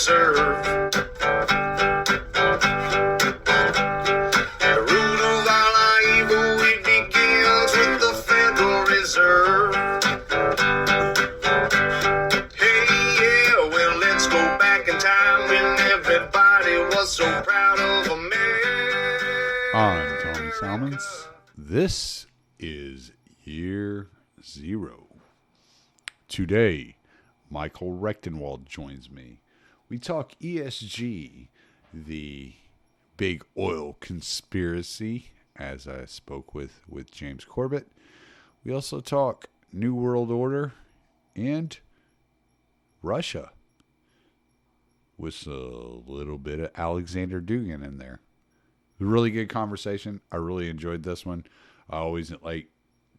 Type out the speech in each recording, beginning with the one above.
Reserve. The root of all our evil, it begins with the Federal Reserve. Hey, yeah, well, let's go back in time when everybody was so proud of a man. I'm Tommy Salmons. This is Year Zero. Today, Michael Rectenwald joins me. We talk ESG, the big oil conspiracy, as I spoke with James Corbett. We also talk New World Order and Russia, with a little bit of Alexander Dugin in there. Really good conversation. I really enjoyed this one. I always like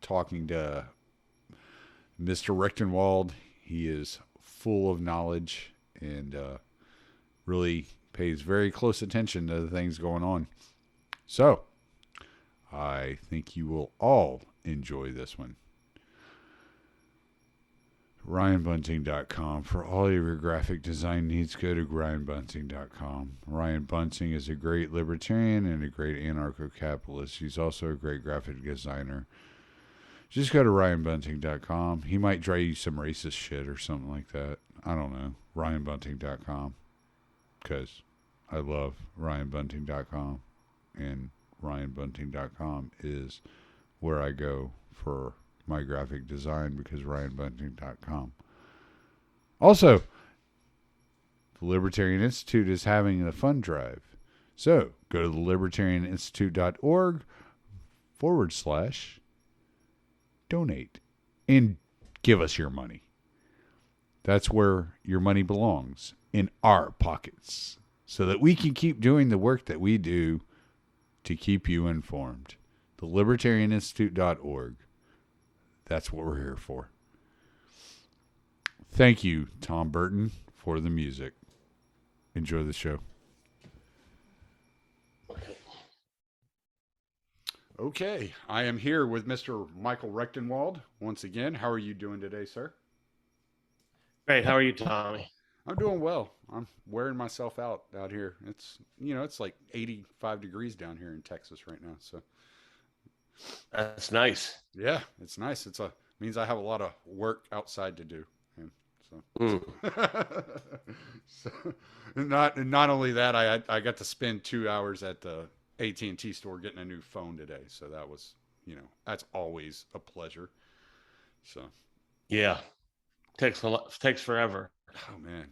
talking to Mr. Rectenwald. He is full of knowledge and really pays very close attention to the things going on. So, I think you will all enjoy this one. RyanBunting.com. For all of your graphic design needs, go to RyanBunting.com. Ryan Bunting is a great libertarian and a great anarcho-capitalist. He's also a great graphic designer. Just go to RyanBunting.com. He might draw you some racist shit or something like that. I don't know. RyanBunting.com. Because I love RyanBunting.com. And RyanBunting.com is where I go for my graphic design, because RyanBunting.com. Also, the Libertarian Institute is having a fund drive. So go to the libertarianinstitute.org/donate and give us your money. That's where your money belongs, in our pockets, so that we can keep doing the work that we do to keep you informed. The libertarianinstitute.org. That's what we're here for. Thank you, Tom Burton, for the music. Enjoy the show. Okay, I am here with Mr. Michael Rectenwald once again. How are you doing today, sir? Great. How are you, Tommy? I'm doing well. I'm wearing myself out here. It's like 85 degrees down here in Texas right now. So that's nice. Yeah, it's nice. Means I have a lot of work outside to do. And so, so not only that, I got to spend 2 hours at the AT&T store getting a new phone today. So that was, that's always a pleasure. So yeah, takes forever. Oh man.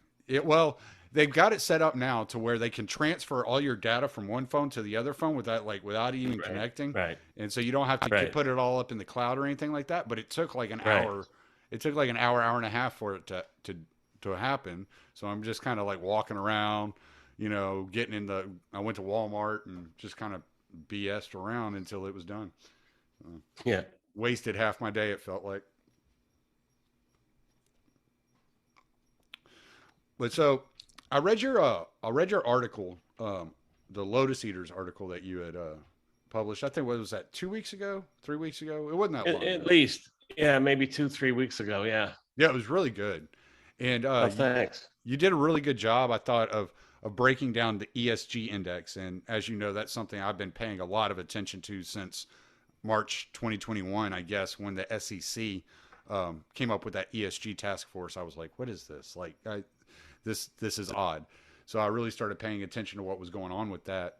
They've got it set up now to where they can transfer all your data from one phone to the other phone without even connecting. Right. And so you don't have to put it all up in the cloud or anything like that. But it took like an hour. It took like an hour and a half for it to happen. So I'm just kind of like walking around, getting I went to Walmart and just kind of BS'd around until it was done. Yeah. Wasted half my day, it felt like. But so I read your article, the Lotus Eaters article that you had published. I think, what was that, 2 weeks ago, 3 weeks ago? It wasn't that long. At least, yeah, maybe 2-3 weeks ago. Yeah. Yeah, it was really good. And thanks. You did a really good job, I thought, of breaking down the ESG Index. And as you know, that's something I've been paying a lot of attention to since March 2021, I guess, when the SEC came up with that ESG task force. I was like, what is this? Like, This is odd. So I really started paying attention to what was going on with that.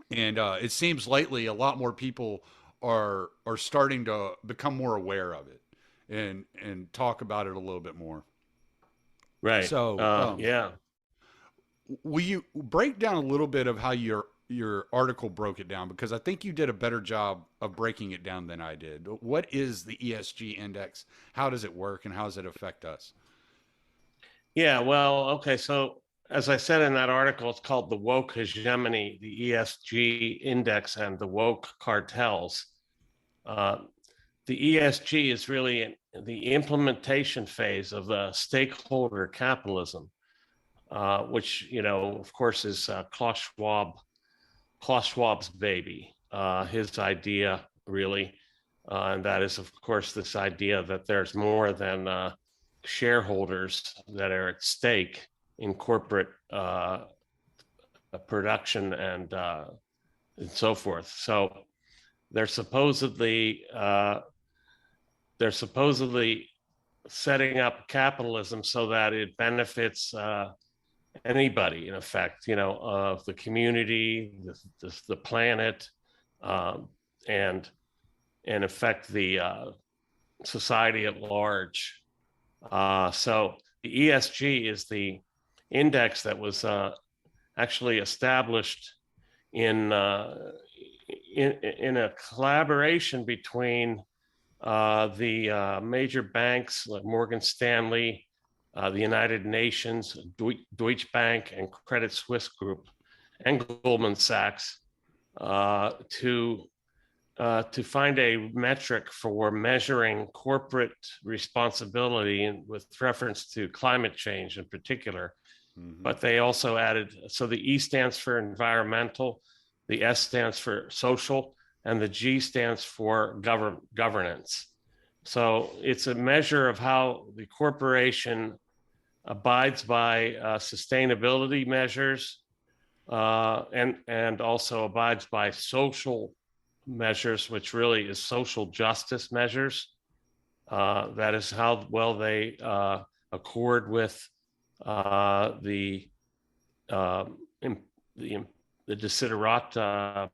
And it seems lately a lot more people are starting to become more aware of it and talk about it a little bit more. Right. So yeah. Will you break down a little bit of how your article broke it down? Because I think you did a better job of breaking it down than I did. What is the ESG Index? How does it work, and how does it affect us? Yeah, well, okay. So as I said in that article, it's called the woke hegemony, the ESG Index, and the woke cartels. The ESG is really the implementation phase of the stakeholder capitalism, which, of course, is Klaus Schwab's baby, his idea, really. And that is, of course, this idea that there's more than shareholders that are at stake in corporate production and so forth. So they're supposedly setting up capitalism so that it benefits anybody, in effect, of the community, the planet, and in effect the society at large. So the ESG is the index that was actually established in a collaboration between the major banks like Morgan Stanley, the United Nations, Deutsche Bank, and Credit Suisse Group, and Goldman Sachs to find a metric for measuring corporate responsibility with reference to climate change in particular. Mm-hmm. But they also added, so the E stands for environmental, the S stands for social, and the G stands for governance. So it's a measure of how the corporation abides by sustainability measures and also abides by social measures, which really is social justice measures. That is how well they accord with the desiderata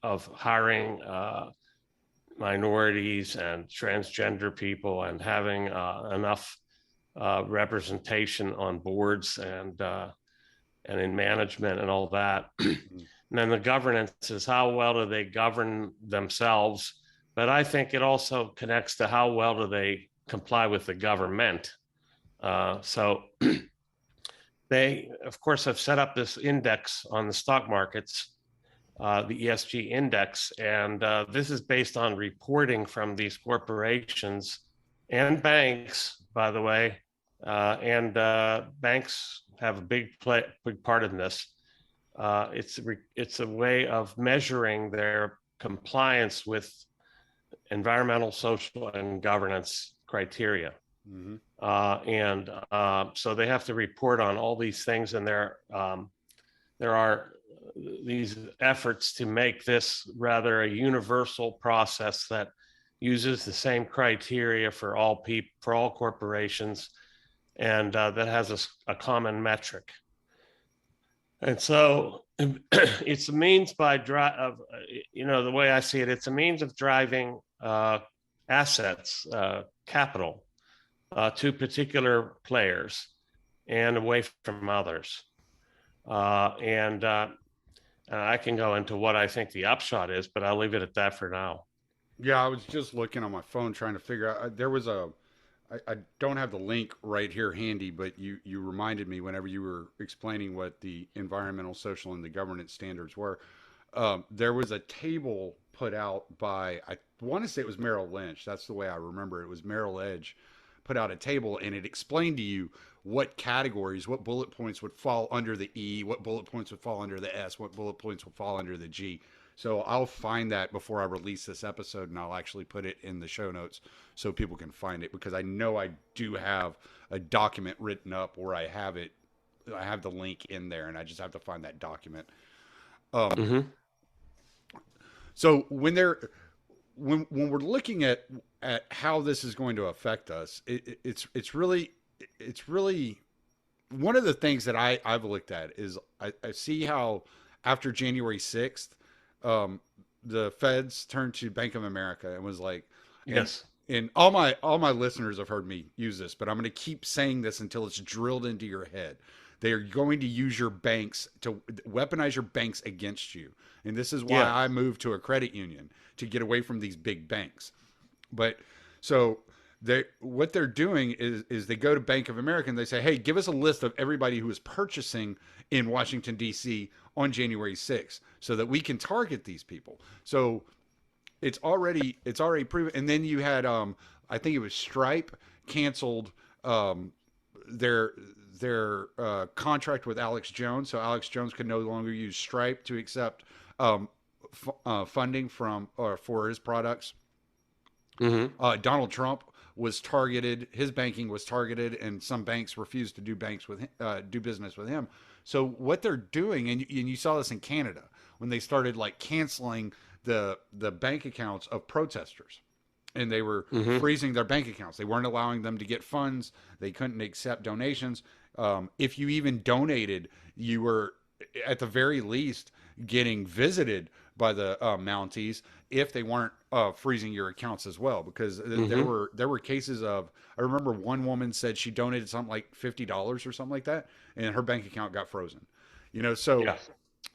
of hiring minorities and transgender people and having enough representation on boards and in management and all that. And then the governance is how well do they govern themselves, but I think it also connects to how well do they comply with the government. So they, of course, have set up this index on the stock markets, the ESG Index, and this is based on reporting from these corporations and banks, by the way, and banks have a big part in this. It's a way of measuring their compliance with environmental, social, and governance criteria. Mm-hmm. So they have to report on all these things, and there are these efforts to make this rather a universal process that uses the same criteria for all people, for all corporations, and that has a common metric. And so it's a means the way I see it, it's a means of driving assets, capital, to particular players and away from others. And I can go into what I think the upshot is, but I'll leave it at that for now. Yeah, I was just looking on my phone trying to figure out. There was I don't have the link right here handy, but you reminded me whenever you were explaining what the environmental, social, and the governance standards were. There was a table put out by, I want to say it was Merrill Lynch. That's the way I remember it. It was Merrill Edge put out a table, and it explained to you what categories, what bullet points would fall under the E, what bullet points would fall under the S, what bullet points would fall under the G. So I'll find that before I release this episode, and I'll actually put it in the show notes so people can find it, because I know I do have a document written up where I have it. I have the link in there, and I just have to find that document. So when we're looking at how this is going to affect us, it's really one of the things that I've looked at is I see how after January 6th, the feds turned to Bank of America and was like, yes. And all my listeners have heard me use this, but I'm going to keep saying this until it's drilled into your head. They are going to use your banks to weaponize your banks against you. And this is why I moved to a credit union, to get away from these big banks. But so what they're doing is they go to Bank of America and they say, hey, give us a list of everybody who is purchasing in Washington, D.C. on January 6th so that we can target these people. So it's already proven. And then you had, I think it was Stripe canceled their contract with Alex Jones. So Alex Jones could no longer use Stripe to accept funding for his products. Mm-hmm. Donald Trump was targeted. His banking was targeted, and some banks refused to do business with him. So what they're doing, and you saw this in Canada when they started like canceling the bank accounts of protesters, and they were freezing their bank accounts. They weren't allowing them to get funds. They couldn't accept donations. If you even donated, you were at the very least getting visited by the Mounties if they weren't freezing your accounts as well. Because there were cases of, I remember one woman said she donated something like $50 or something like that, and her bank account got frozen. You know, so Yeah.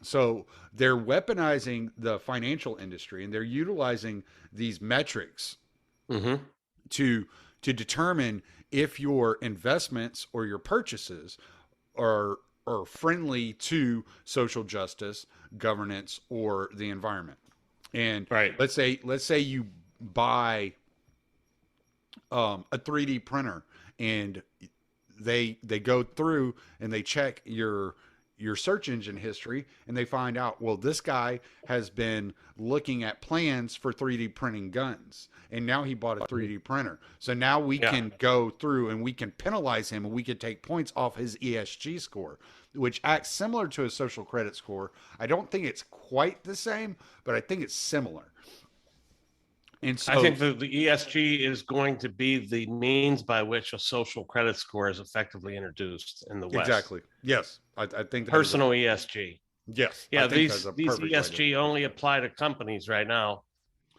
so they're weaponizing the financial industry, and they're utilizing these metrics to determine if your investments or your purchases are friendly to social justice, governance, or the environment. And Right. let's say you buy a 3D printer, and they go through and they check your search engine history, and they find out, well, this guy has been looking at plans for 3D printing guns, and now he bought a 3D printer. So now we can go through and we can penalize him, and we can take points off his ESG score, which acts similar to a social credit score. I don't think it's quite the same, but I think it's similar. And so I think the ESG is going to be the means by which a social credit score is effectively introduced in the West. exactly, yes, I think Personal ESG. yes, Yeah, I think these that's a perfect way to- ESG only apply to companies right now,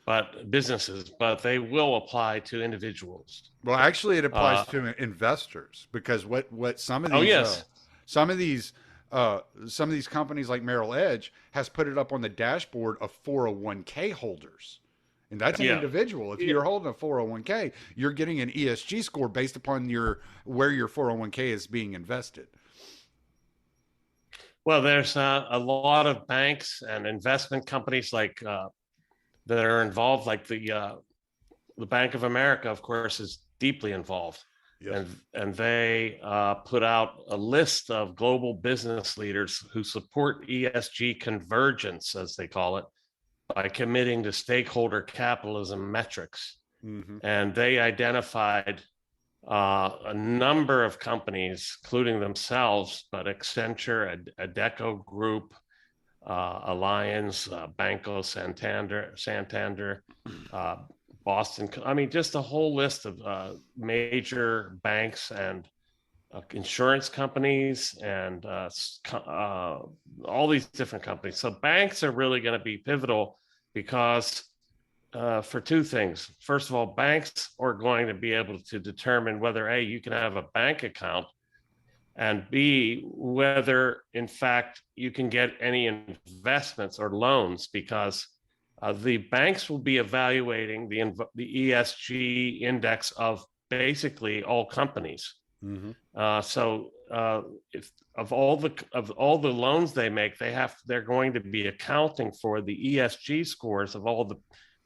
but businesses, but they will apply to individuals. Well, actually, it applies to investors, because what some of these some of these companies like Merrill Edge has put it up on the dashboard of 401k holders. And that's an individual. If you're holding a 401k, you're getting an ESG score based upon where your 401k is being invested. Well, there's a lot of banks and investment companies like that are involved, like the Bank of America, of course, is deeply involved. Yes. And they put out a list of global business leaders who support ESG convergence, as they call it, by committing to stakeholder capitalism metrics. And they identified a number of companies, including themselves, but Accenture, Adecco Group, Allianz, Banco Santander, Boston. I mean, just a whole list of major banks and insurance companies and all these different companies. So banks are really going to be pivotal because for two things. First of all, banks are going to be able to determine whether A, you can have a bank account, and B, whether in fact you can get any investments or loans, because the banks will be evaluating the ESG index of basically all companies. So if of all the loans they make, they're going to be accounting for the ESG scores of all the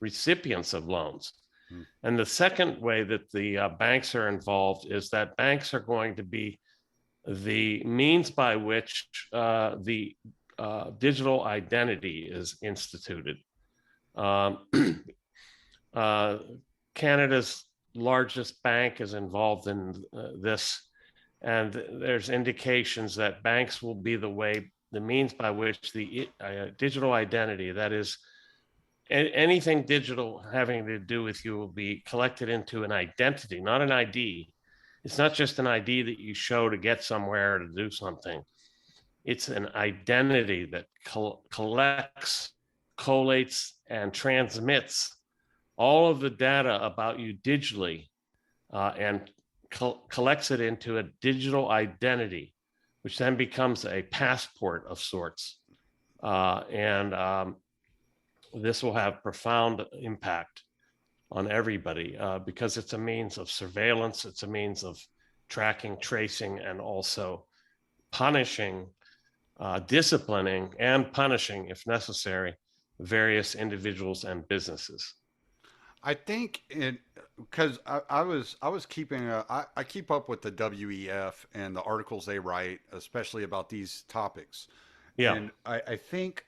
recipients of loans. And the second way that the banks are involved is that banks are going to be the means by which the digital identity is instituted. Canada's largest bank is involved in this, and there's indications that banks will be the means by which the digital identity, that is, anything digital having to do with you, will be collected into an identity, not an ID. It's not just an ID that you show to get somewhere or to do something. It's an identity that collects, collates, and transmits all of the data about you digitally and collects it into a digital identity, which then becomes a passport of sorts. This will have profound impact on everybody because it's a means of surveillance, it's a means of tracking, tracing, and also punishing, disciplining, and punishing, if necessary, various individuals and businesses. I think because I was keeping I keep up with the WEF and the articles they write, especially about these topics. Yeah. And I think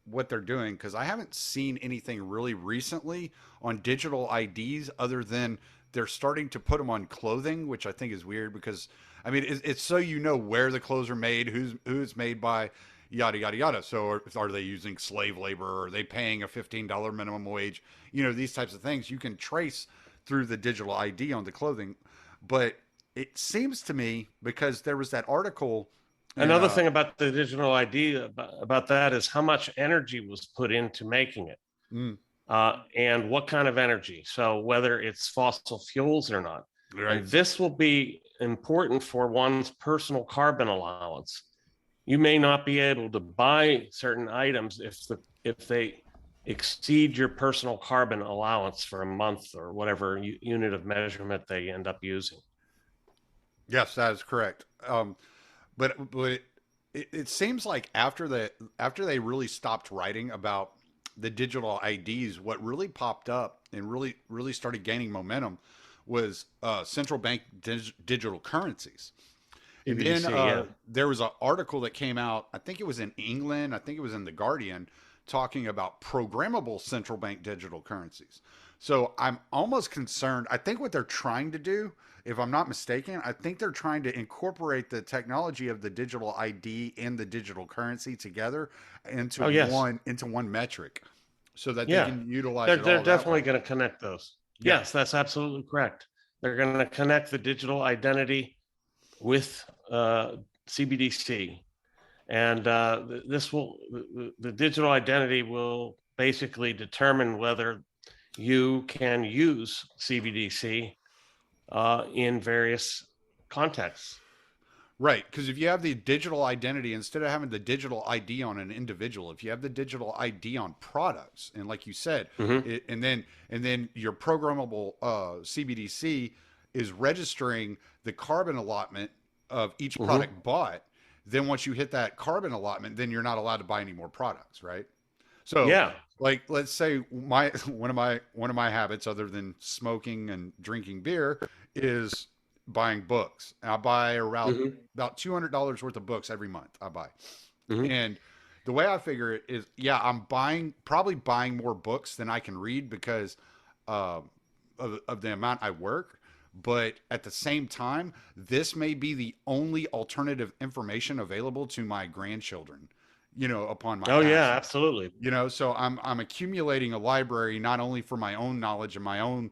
what they're doing, because I haven't seen anything really recently on digital IDs other than they're starting to put them on clothing, which I think is weird because I mean it's so you know where the clothes are made, who's made by, yada yada yada. So are they using slave labor? Are they paying a $15 minimum wage? You know, these types of things you can trace through the digital ID on the clothing. But it seems to me, because there was that article. Another thing about the digital ID about that is how much energy was put into making it, and what kind of energy. So whether it's fossil fuels or not, right. And this will be important for one's personal carbon allowance. You may not be able to buy certain items if they exceed your personal carbon allowance for a month or whatever unit of measurement they end up using. Yes, that is correct. But it seems like after they really stopped writing about the digital IDs, what really popped up and really started gaining momentum was central bank digital currencies. And then there was an article that came out, I think it was in England, I think it was in The Guardian, talking about programmable central bank digital currencies. So I'm almost concerned. I think what they're trying to do, if I'm not mistaken, I think they're trying to incorporate the technology of the digital ID and the digital currency together into one metric, so that they can utilize they're definitely going to connect those. Yeah. Yes, that's absolutely correct. They're going to connect the digital identity with CBDC, and the digital identity will basically determine whether you can use CBDC in various contexts. Right, because if you have the digital identity, instead of having the digital ID on an individual, if you have the digital ID on products, and like you said, and then your programmable CBDC is registering the carbon allotment of each product bought, then once you hit that carbon allotment, then you're not allowed to buy any more products, right? So like let's say one of my habits, other than smoking and drinking beer, is buying books. I buy around about $200 worth of books every month. I buy, and the way I figure it is, I'm probably buying more books than I can read because of the amount I work. But at the same time, this may be the only alternative information available to my grandchildren, upon my passing. Yeah, absolutely. So I'm accumulating a library, not only for my own knowledge and my own,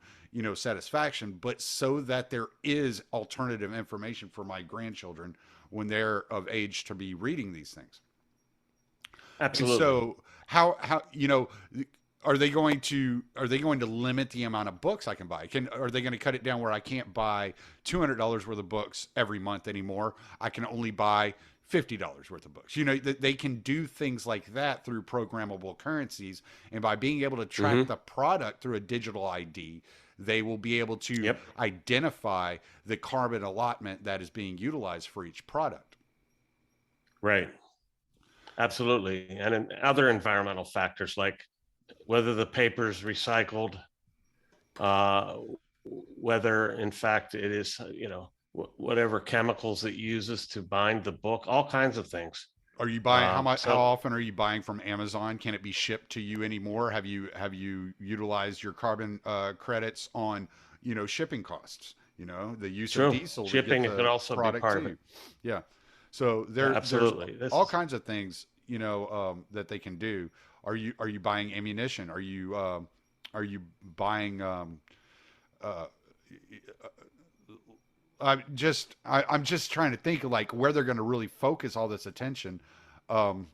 satisfaction, but so that there is alternative information for my grandchildren when they're of age to be reading these things. Absolutely. And so how are they going to limit the amount of books I can buy? Are they going to cut it down where I can't buy $200 worth of books every month anymore? I can only buy $50 worth of books. They can do things like that through programmable currencies, and by being able to track the product through a digital ID, they will be able to identify the carbon allotment that is being utilized for each product. Right. Absolutely. And in other environmental factors, like whether the paper is recycled, whether in fact it is, whatever chemicals it uses to bind the book, all kinds of things. Are you buying how often are you buying from Amazon? Can it be shipped to you anymore? Have you utilized your carbon credits on shipping costs? The use of diesel. Shipping could also be part of it. Yeah. So there's all kinds of things that they can do. Are you buying ammunition? Are you buying I'm just trying to think of like where they're going to really focus all this attention. I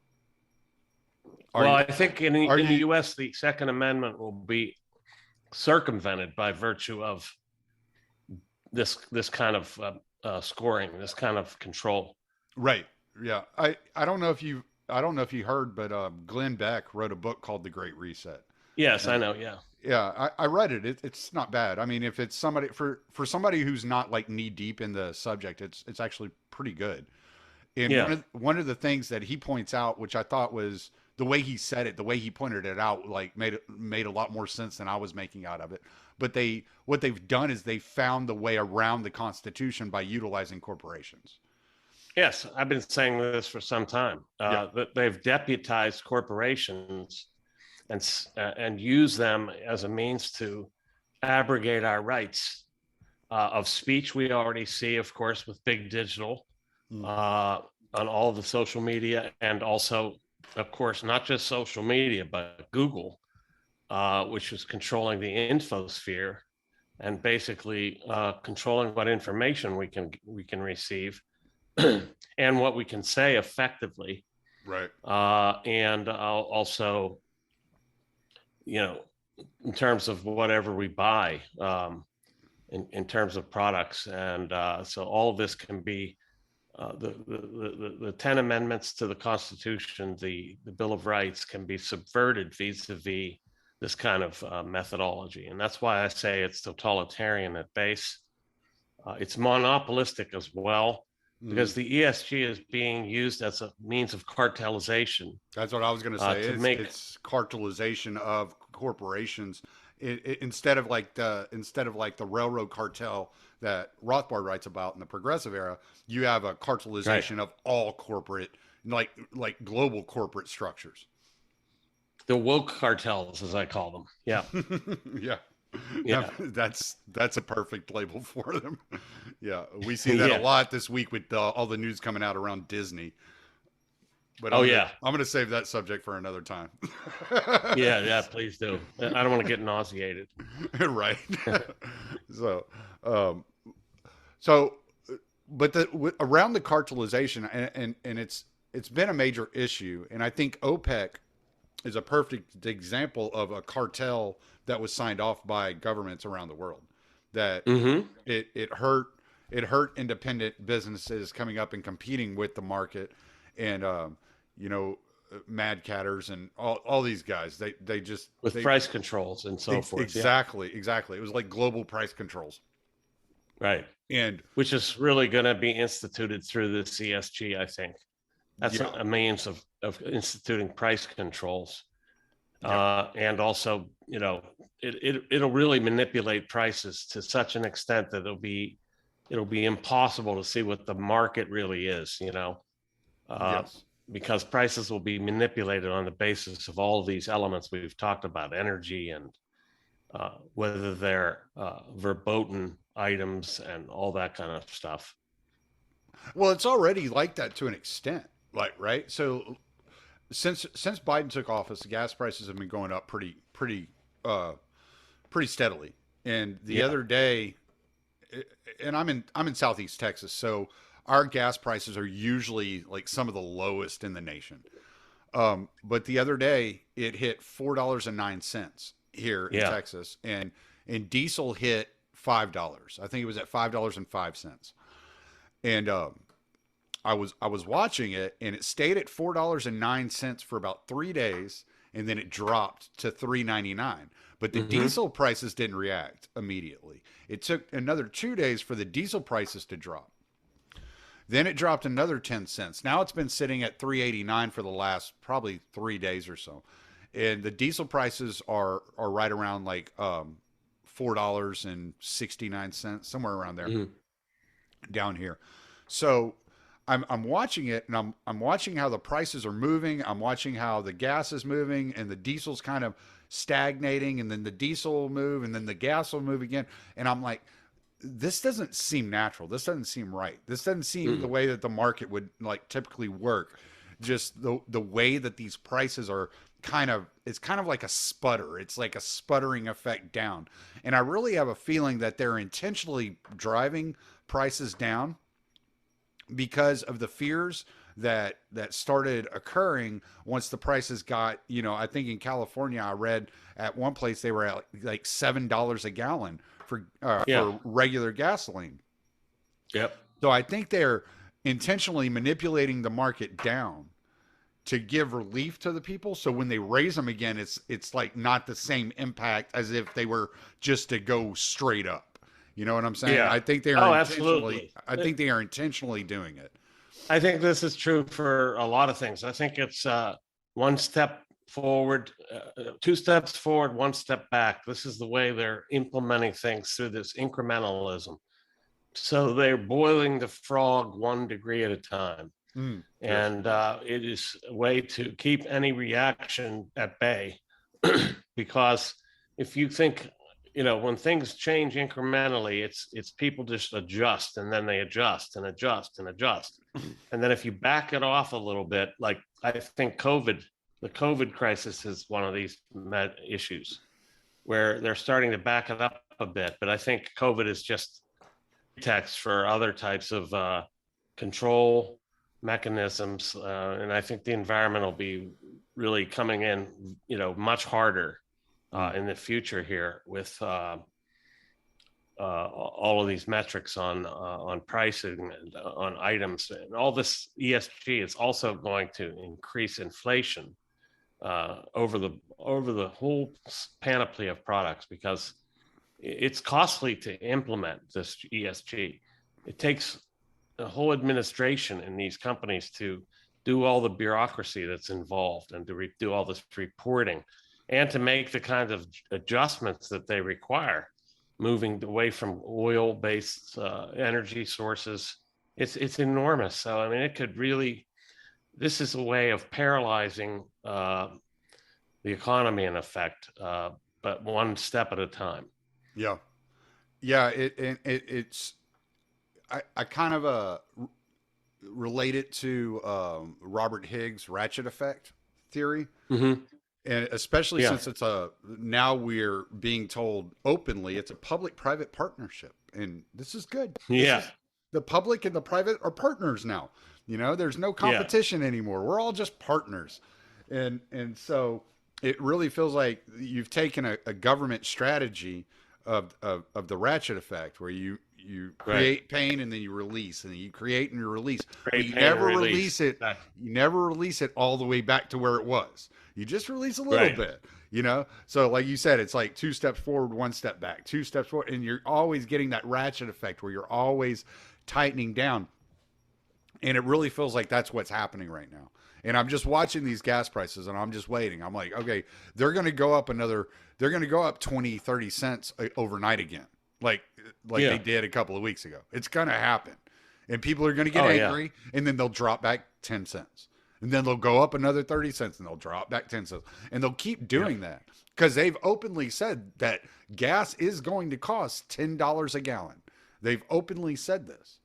think in the U.S., the Second Amendment will be circumvented by virtue of this kind of scoring, this kind of control. Right. Yeah. I don't know if you heard, but Glenn Beck wrote a book called The Great Reset. Yes, I know. Yeah. Yeah, I read it. It's not bad. I mean, if it's somebody for somebody who's not like knee deep in the subject, it's actually pretty good. And one of the things that he points out, which I thought was the way he said it, the way he pointed it out, like made a lot more sense than I was making out of it. But what they've done is they found the way around the Constitution by utilizing corporations. Yes, I've been saying this for some time. That they've deputized corporations and use them as a means to abrogate our rights of speech we already see, of course, with big digital on all of the social media, and also, of course, not just social media, but Google, which is controlling the infosphere and basically controlling what information we can receive and what we can say effectively. Right. And also, in terms of whatever we buy, in terms of products. And so all of this can be the 10 amendments to the Constitution, the Bill of Rights, can be subverted vis-a-vis this kind of methodology. And that's why I say it's totalitarian at base. It's monopolistic as well, because the ESG is being used as a means of cartelization. That's what I was going to say. It's cartelization of corporations. Instead of like the railroad cartel that Rothbard writes about in the Progressive Era, you have a cartelization of all corporate, like global corporate structures. The woke cartels, as I call them. Yeah. Yeah. That's a perfect label for them. Yeah. We see that a lot this week with all the news coming out around Disney. But I'm going to save that subject for another time. Yeah, please do. I don't want to get nauseated. Right. But around the cartelization, and it's been a major issue, and I think OPEC is a perfect example of a cartel that was signed off by governments around the world. That it hurt independent businesses coming up and competing with the market, and Mad Catters and all these guys. They just price controls and so forth. Exactly. It was like global price controls. Right. And which is really going to be instituted through the CSG, I think. That's a means of instituting price controls. And also, it'll really manipulate prices to such an extent that it'll be impossible to see what the market really is, because prices will be manipulated on the basis of all of these elements we've talked about, energy and whether they're verboten items and all that kind of stuff. Well, it's already like that to an extent, right? So since Biden took office, the gas prices have been going up pretty steadily. And the other day, and I'm in Southeast Texas, so our gas prices are usually like some of the lowest in the nation. But the other day it hit $4.09 here in Texas, and diesel hit $5. I think it was at $5.05. And I was watching it, and it stayed at $4.09 for about 3 days, and then it dropped to $3.99. But the diesel prices didn't react immediately. It took another 2 days for the diesel prices to drop. Then it dropped another 10 cents. Now it's been sitting at $3.89 for the last probably 3 days or so. And the diesel prices are right around like $4.69, somewhere around there down here. So I'm watching it, and I'm watching how the prices are moving. I'm watching how the gas is moving, and the diesel's kind of stagnating, and then the diesel will move, and then the gas will move again. And I'm like, this doesn't seem natural. This doesn't seem right. This doesn't seem the way that the market would like typically work. Just the way that these prices are it's kind of like a sputter. It's like a sputtering effect down. And I really have a feeling that they're intentionally driving prices down because of the fears that started occurring once the prices got, I think in California, I read at one place they were at like $7 a gallon for regular gasoline. Yep. So I think they're intentionally manipulating the market down to give relief to the people. So when they raise them again, it's like not the same impact as if they were just to go straight up. You know what I'm saying? Yeah. I think they are absolutely. I think they are intentionally doing it. I think this is true for a lot of things. I think it's one step forward, 2 steps forward, 1 step back. This is the way they're implementing things through this incrementalism. So they're boiling the frog 1 degree at a time. And it is a way to keep any reaction at bay. Because if you think, when things change incrementally, it's people just adjust, and then they adjust and adjust and adjust. And then if you back it off a little bit, like I think the COVID crisis is one of these issues where they're starting to back it up a bit. But I think COVID is just pretext for other types of control mechanisms. And I think the environment will be really coming in, much harder in the future here with all of these metrics on pricing and on items, and all this ESG is also going to increase inflation over the whole panoply of products, because it's costly to implement this ESG. It takes a whole administration in these companies to do all the bureaucracy that's involved, and to do all this reporting, and to make the kinds of adjustments that they require, moving away from oil-based energy sources. It's enormous. So I mean, this is a way of paralyzing the economy in effect, but one step at a time. Yeah. It's I kind of relate it to Robert Higgs' Ratchet effect theory. Mm-hmm. And especially since it's now we're being told openly it's a public-private partnership, and this is good. The public and the private are partners now. There's no competition anymore. We're all just partners, and so it really feels like you've taken a government strategy of the Ratchet effect, where you create pain and then you release, and then you create and you release. But you never release it. You never release it all the way back to where it was. You just release a little bit, So like you said, it's like 2 steps forward, 1 step back, 2 steps forward, and you're always getting that ratchet effect where you're always tightening down. And it really feels like that's what's happening right now. And I'm just watching these gas prices, and I'm just waiting. I'm like, okay, they're going to go up 20, 30 cents overnight again. Like they did a couple of weeks ago. It's going to happen. And people are going to get angry, and then they'll drop back 10 cents. And then they'll go up another 30 cents, and they'll drop back 10 cents. And they'll keep doing that, because they've openly said that gas is going to cost $10 a gallon. They've openly said this.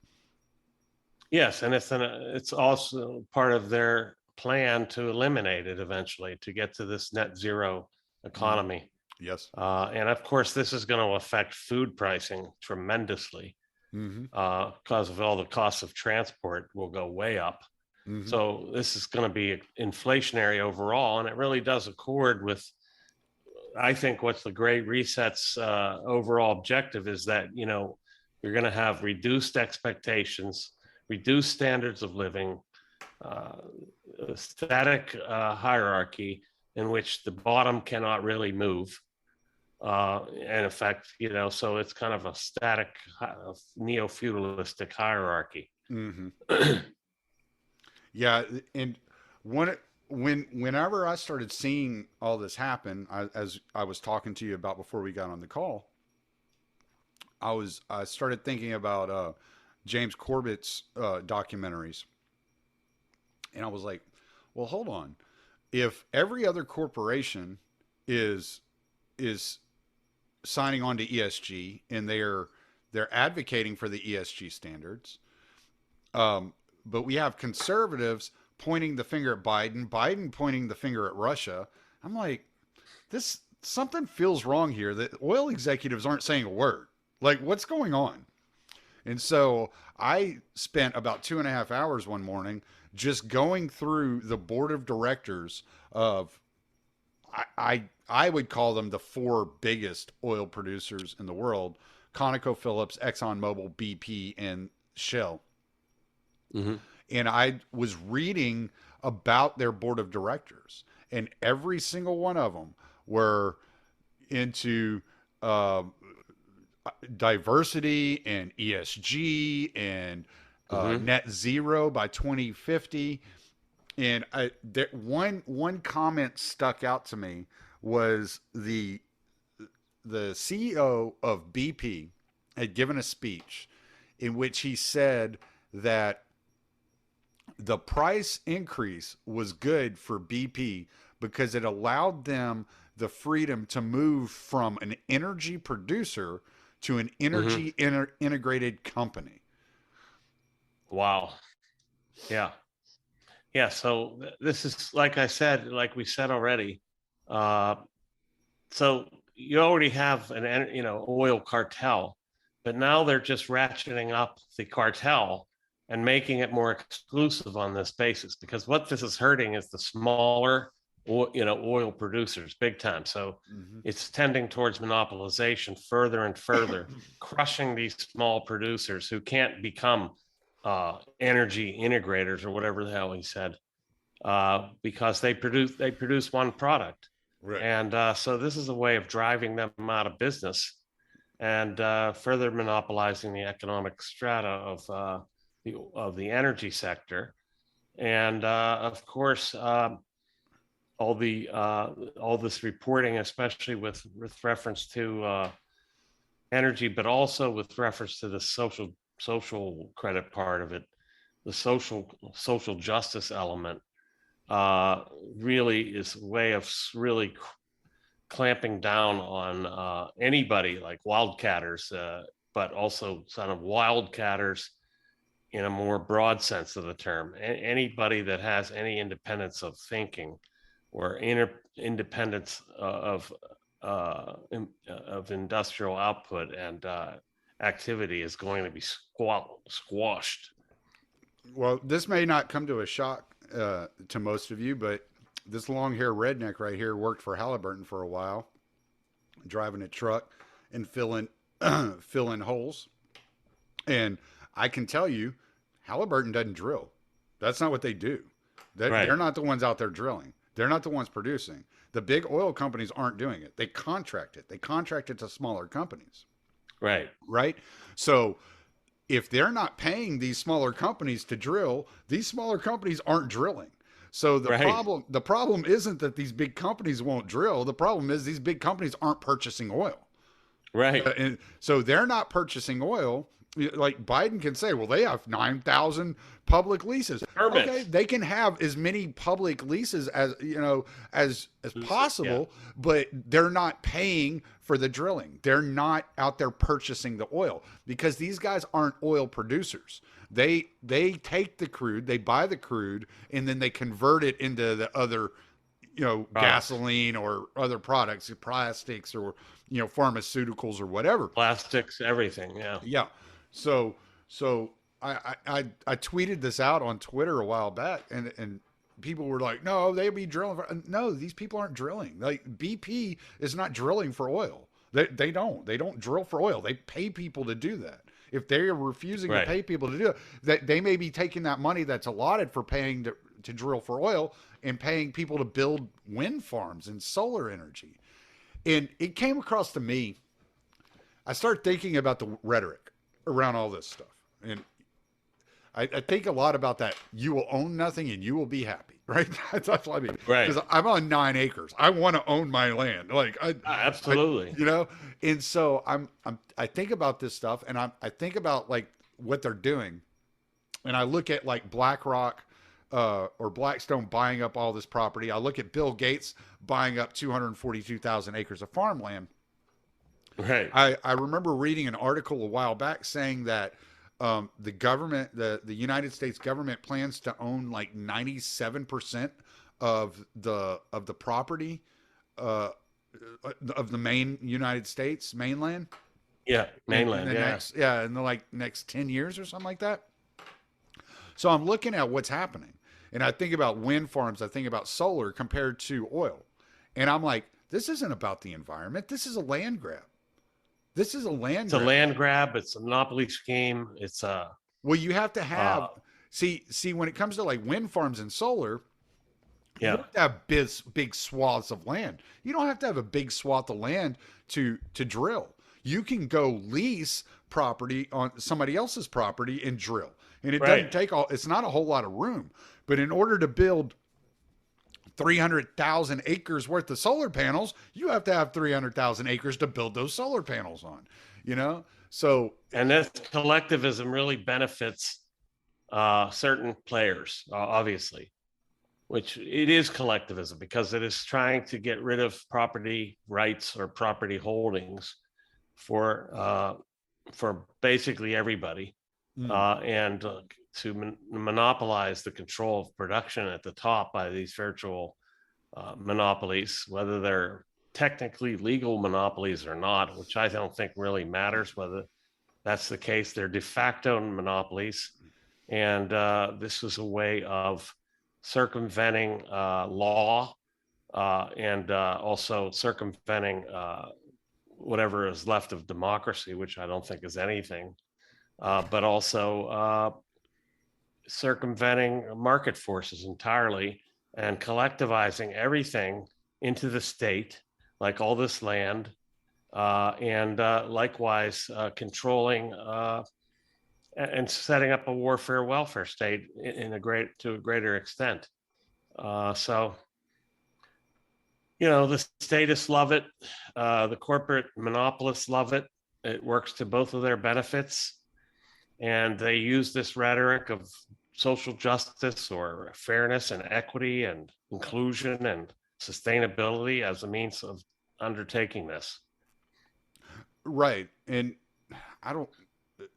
Yes, and it's also part of their plan to eliminate it eventually, to get to this net zero economy. Yes. And of course, this is going to affect food pricing tremendously, because of all the costs of transport will go way up. So this is going to be inflationary overall, and it really does accord with, I think, what's the Great Reset's overall objective is that, you're going to have reduced expectations, reduced standards of living, a static hierarchy in which the bottom cannot really move. In effect, so it's kind of a static neo-feudalistic hierarchy. Yeah, and whenever I started seeing all this happen, as I was talking to you about before we got on the call, I started thinking about James Corbett's documentaries, and I was like, well, hold on, if every other corporation is signing on to ESG and they're advocating for the ESG standards, but we have conservatives pointing the finger at Biden pointing the finger at Russia. I'm like, something feels wrong here. The oil executives aren't saying a word. Like, what's going on? And so I spent about 2.5 hours one morning just going through the board of directors of, I would call them the 4 biggest oil producers in the world: ConocoPhillips, ExxonMobil, BP, and Shell. And I was reading about their board of directors, and every single one of them were into diversity and ESG and net zero by 2050. And one comment stuck out to me was the CEO of BP had given a speech in which he said that the price increase was good for BP because it allowed them the freedom to move from an energy producer to an Hmm. energy integrated company. Wow. Yeah. Yeah. So this is, like I said, like we said already. Uh, so you already have an, oil cartel, but now they're just ratcheting up the cartel and making it more exclusive on this basis, because what this is hurting is the smaller, oil producers big time. So Mm-hmm. it's tending towards monopolization further and further, crushing these small producers who can't become energy integrators or whatever the hell he said, because they produce one product. Right. And so this is a way of driving them out of business and further monopolizing the economic strata of the energy sector. And of course, all this reporting, especially with reference to energy, but also with reference to the social credit part of it, the social justice element, really is a way of really clamping down on anybody like wildcatters, but also sort of wildcatters in a more broad sense of the term. Anybody that has any independence of thinking or independence of industrial output and activity is going to be squashed. Well, this may not come to a shock to most of you, but this long hair redneck right here worked for Halliburton for a while, driving a truck and filling holes. And I can tell you, Halliburton doesn't drill. That's not what they do. They're Right. not the ones out there drilling. They're not the ones producing. The big oil companies aren't doing it. They contract it. They contract it to smaller companies, Right. right? So if they're not paying these smaller companies to drill, these smaller companies aren't drilling. So the Right. problem isn't that these big companies won't drill. The problem is these big companies aren't purchasing oil. Right. And so they're not purchasing oil. Like Biden can say, well, they have 9,000 public leases. Okay, Permits. they can have as many public leases as as Yeah. possible, but they're not paying for the drilling. They're not out there purchasing the oil because these guys aren't oil producers. They take the crude, they buy the crude, and then they convert it into the other Products. gasoline or other products, plastics or pharmaceuticals or whatever. Plastics, everything. Yeah. Yeah. So so I tweeted this out on Twitter a while back, and people were like, "No, they'd be drilling." No, these people aren't drilling. Like BP is not drilling for oil. They don't drill for oil. They pay people to do that. If they are refusing to Right. pay people to do it, that they may be taking that money that's allotted for paying to drill for oil and paying people to build wind farms and solar energy. And it came across to me. I started thinking about the rhetoric around all this stuff. And I think a lot about that. You will own nothing and you will be happy, right? That's what I mean. Right. Because I'm on 9 acres. I want to own my land. Like Absolutely. And so I think about this stuff, and I think about like what they're doing, and I look at like BlackRock or Blackstone buying up all this property. I look at Bill Gates buying up 242,000 acres of farmland. Right. I remember reading an article a while back saying that the government, the United States government, plans to own like 97% of the property of the main United States mainland. Yeah. In Mainland. the Yeah. next 10 years or something like that. So I'm looking at what's happening, and I think about wind farms. I think about solar compared to oil, and I'm like, this isn't about the environment. This is a land grab. This is a land It's a grab. land grab. It's a monopoly scheme. It's a Well, you have to have uh, see when it comes to like wind farms and solar, you don't yeah. have to have big swaths of land. You don't have to have a big swath of land to drill. You can go lease property on somebody else's property and drill. And it doesn't Right. take all it's not a whole lot of room. But in order to build 300,000 acres worth of solar panels, you have to have 300,000 acres to build those solar panels on, So, And this collectivism really benefits certain players, obviously. which it is collectivism because it is trying to get rid of property rights or property holdings for basically everybody, and to monopolize the control of production at the top by these virtual monopolies, whether they're technically legal monopolies or not, which I don't think really matters whether that's the case. They're de facto monopolies. And this is a way of circumventing law and also circumventing whatever is left of democracy, which I don't think is anything, but also circumventing market forces entirely and collectivizing everything into the state, like all this land, and likewise controlling and setting up a warfare welfare state to a greater extent. So, the statists love it. The corporate monopolists love it. It works to both of their benefits. And they use this rhetoric of social justice or fairness and equity and inclusion and sustainability as a means of undertaking this. Right. And I don't,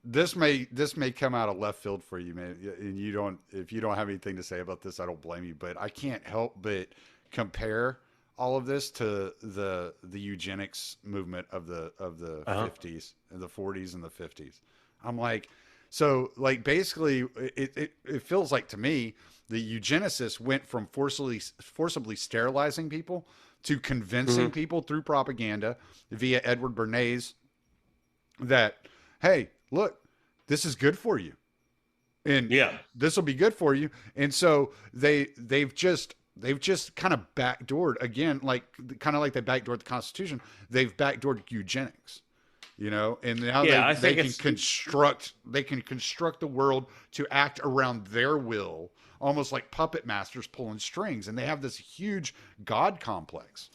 this may come out of left field for you, man. And if you don't have anything to say about this, I don't blame you, but I can't help but compare all of this to the eugenics movement of the 50s and the 40s and the 50s. I'm like, so like basically it feels like to me the eugenicists went from forcibly sterilizing people to convincing people through propaganda via Edward Bernays that, hey, look, this is good for you. And this will be good for you. And so they've just kind of backdoored again, kind of like they backdoored the Constitution. They've backdoored eugenics, and now they can construct the world to act around their will, almost like puppet masters pulling strings. And they have this huge God complex.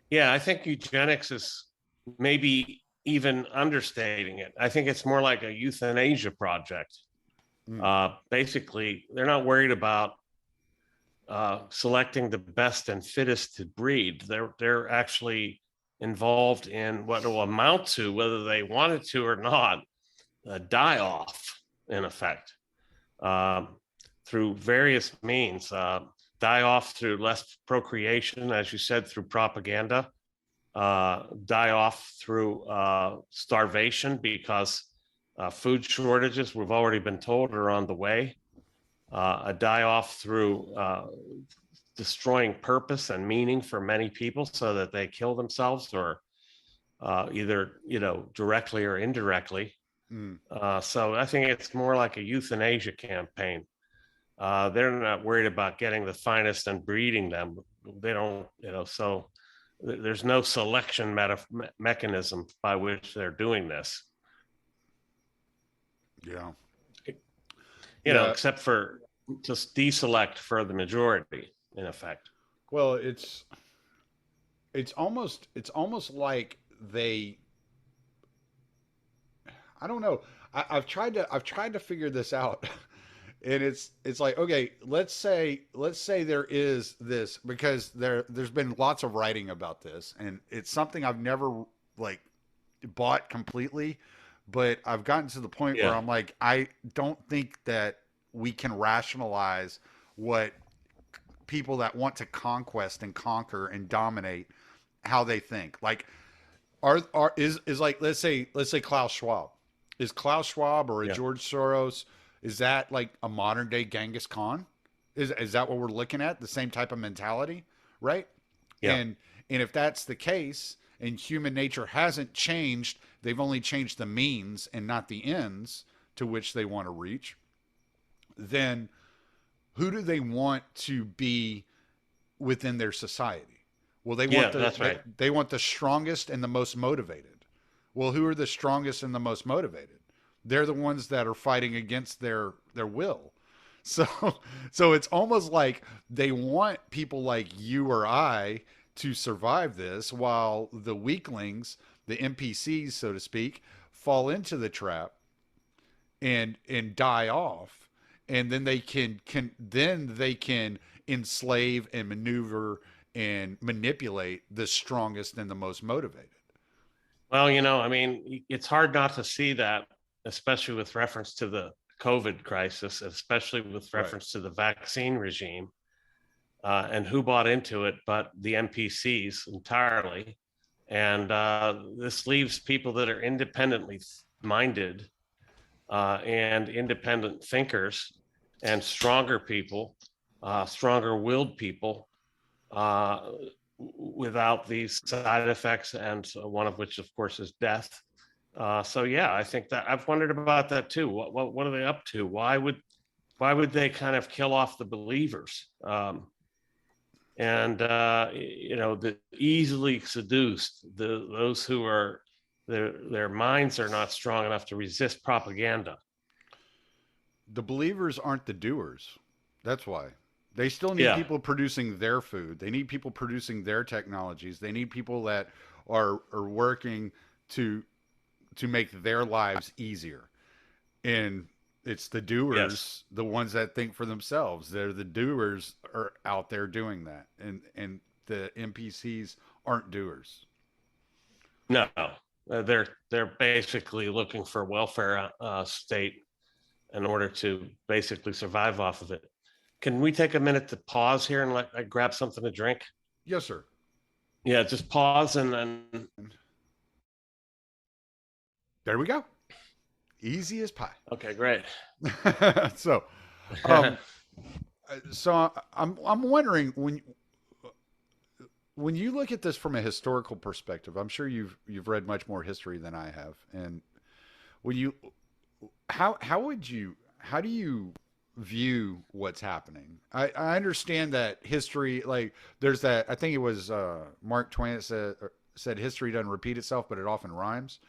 Yeah, I think eugenics is maybe even understating it. I think it's more like a euthanasia project. Basically, they're not worried about selecting the best and fittest to breed. They're actually involved in what will amount to, whether they wanted to or not, a die-off, in effect, through various means. Die-off through less procreation, as you said, through propaganda. Die-off through starvation, because food shortages, we've already been told, are on the way. A die-off through destroying purpose and meaning for many people so that they kill themselves, or either directly or indirectly. So I think it's more like a euthanasia campaign. They're not worried about getting the finest and breeding them. They don't, so there's no selection mechanism by which they're doing this. Except for just deselect for the majority, in effect. Well, it's almost like they, I don't know. I've tried to figure this out. And it's like, okay, let's say there is this, because there's been lots of writing about this, and it's something I've never bought completely, but I've gotten to the point where I'm like, I don't think that we can rationalize what people that want to conquest and conquer and dominate, how they think. Like, is like, let's say Klaus Schwab. Is Klaus Schwab or a George Soros, is that like a modern day Genghis Khan? Is that what we're looking at? The same type of mentality, right? Yeah. And if that's the case, and human nature hasn't changed, they've only changed the means and not the ends to which they want to reach, then who do they want to be within their society? Well, they want they want the strongest and the most motivated. Well, who are the strongest and the most motivated? They're the ones that are fighting against their will. So it's almost like they want people like you or I to survive this, while the weaklings, the NPCs, so to speak, fall into the trap and die off. And then they can enslave and maneuver and manipulate the strongest and the most motivated. Well, I mean, it's hard not to see that, especially with reference to the COVID crisis, especially with reference to the vaccine regime, and who bought into it but the NPCs entirely. And this leaves people that are independently minded and independent thinkers and stronger people, stronger willed people, without these side effects, and one of which, of course, is death. So yeah, I think that I've wondered about that too. What are they up to? Why would they kind of kill off the believers? The easily seduced, those who are their minds are not strong enough to resist propaganda. The believers aren't the doers. That's why. They still need people producing their food. They need people producing their technologies. They need people that are working to make their lives easier. And it's the doers, the ones that think for themselves. They're the doers are out there doing that. And the NPCs aren't doers. No, they're basically looking for a welfare state in order to basically survive off of it. Can we take a minute to pause here and let I grab something to drink? Yes, sir. Yeah, just pause and then. There we go. Easy as pie. Okay, great. So I'm wondering, when you look at this from a historical perspective, I'm sure you've read much more history than I have, and when you how do you view what's happening? I understand that history, like there's that, I think it was Mark Twain that said history doesn't repeat itself, but it often rhymes.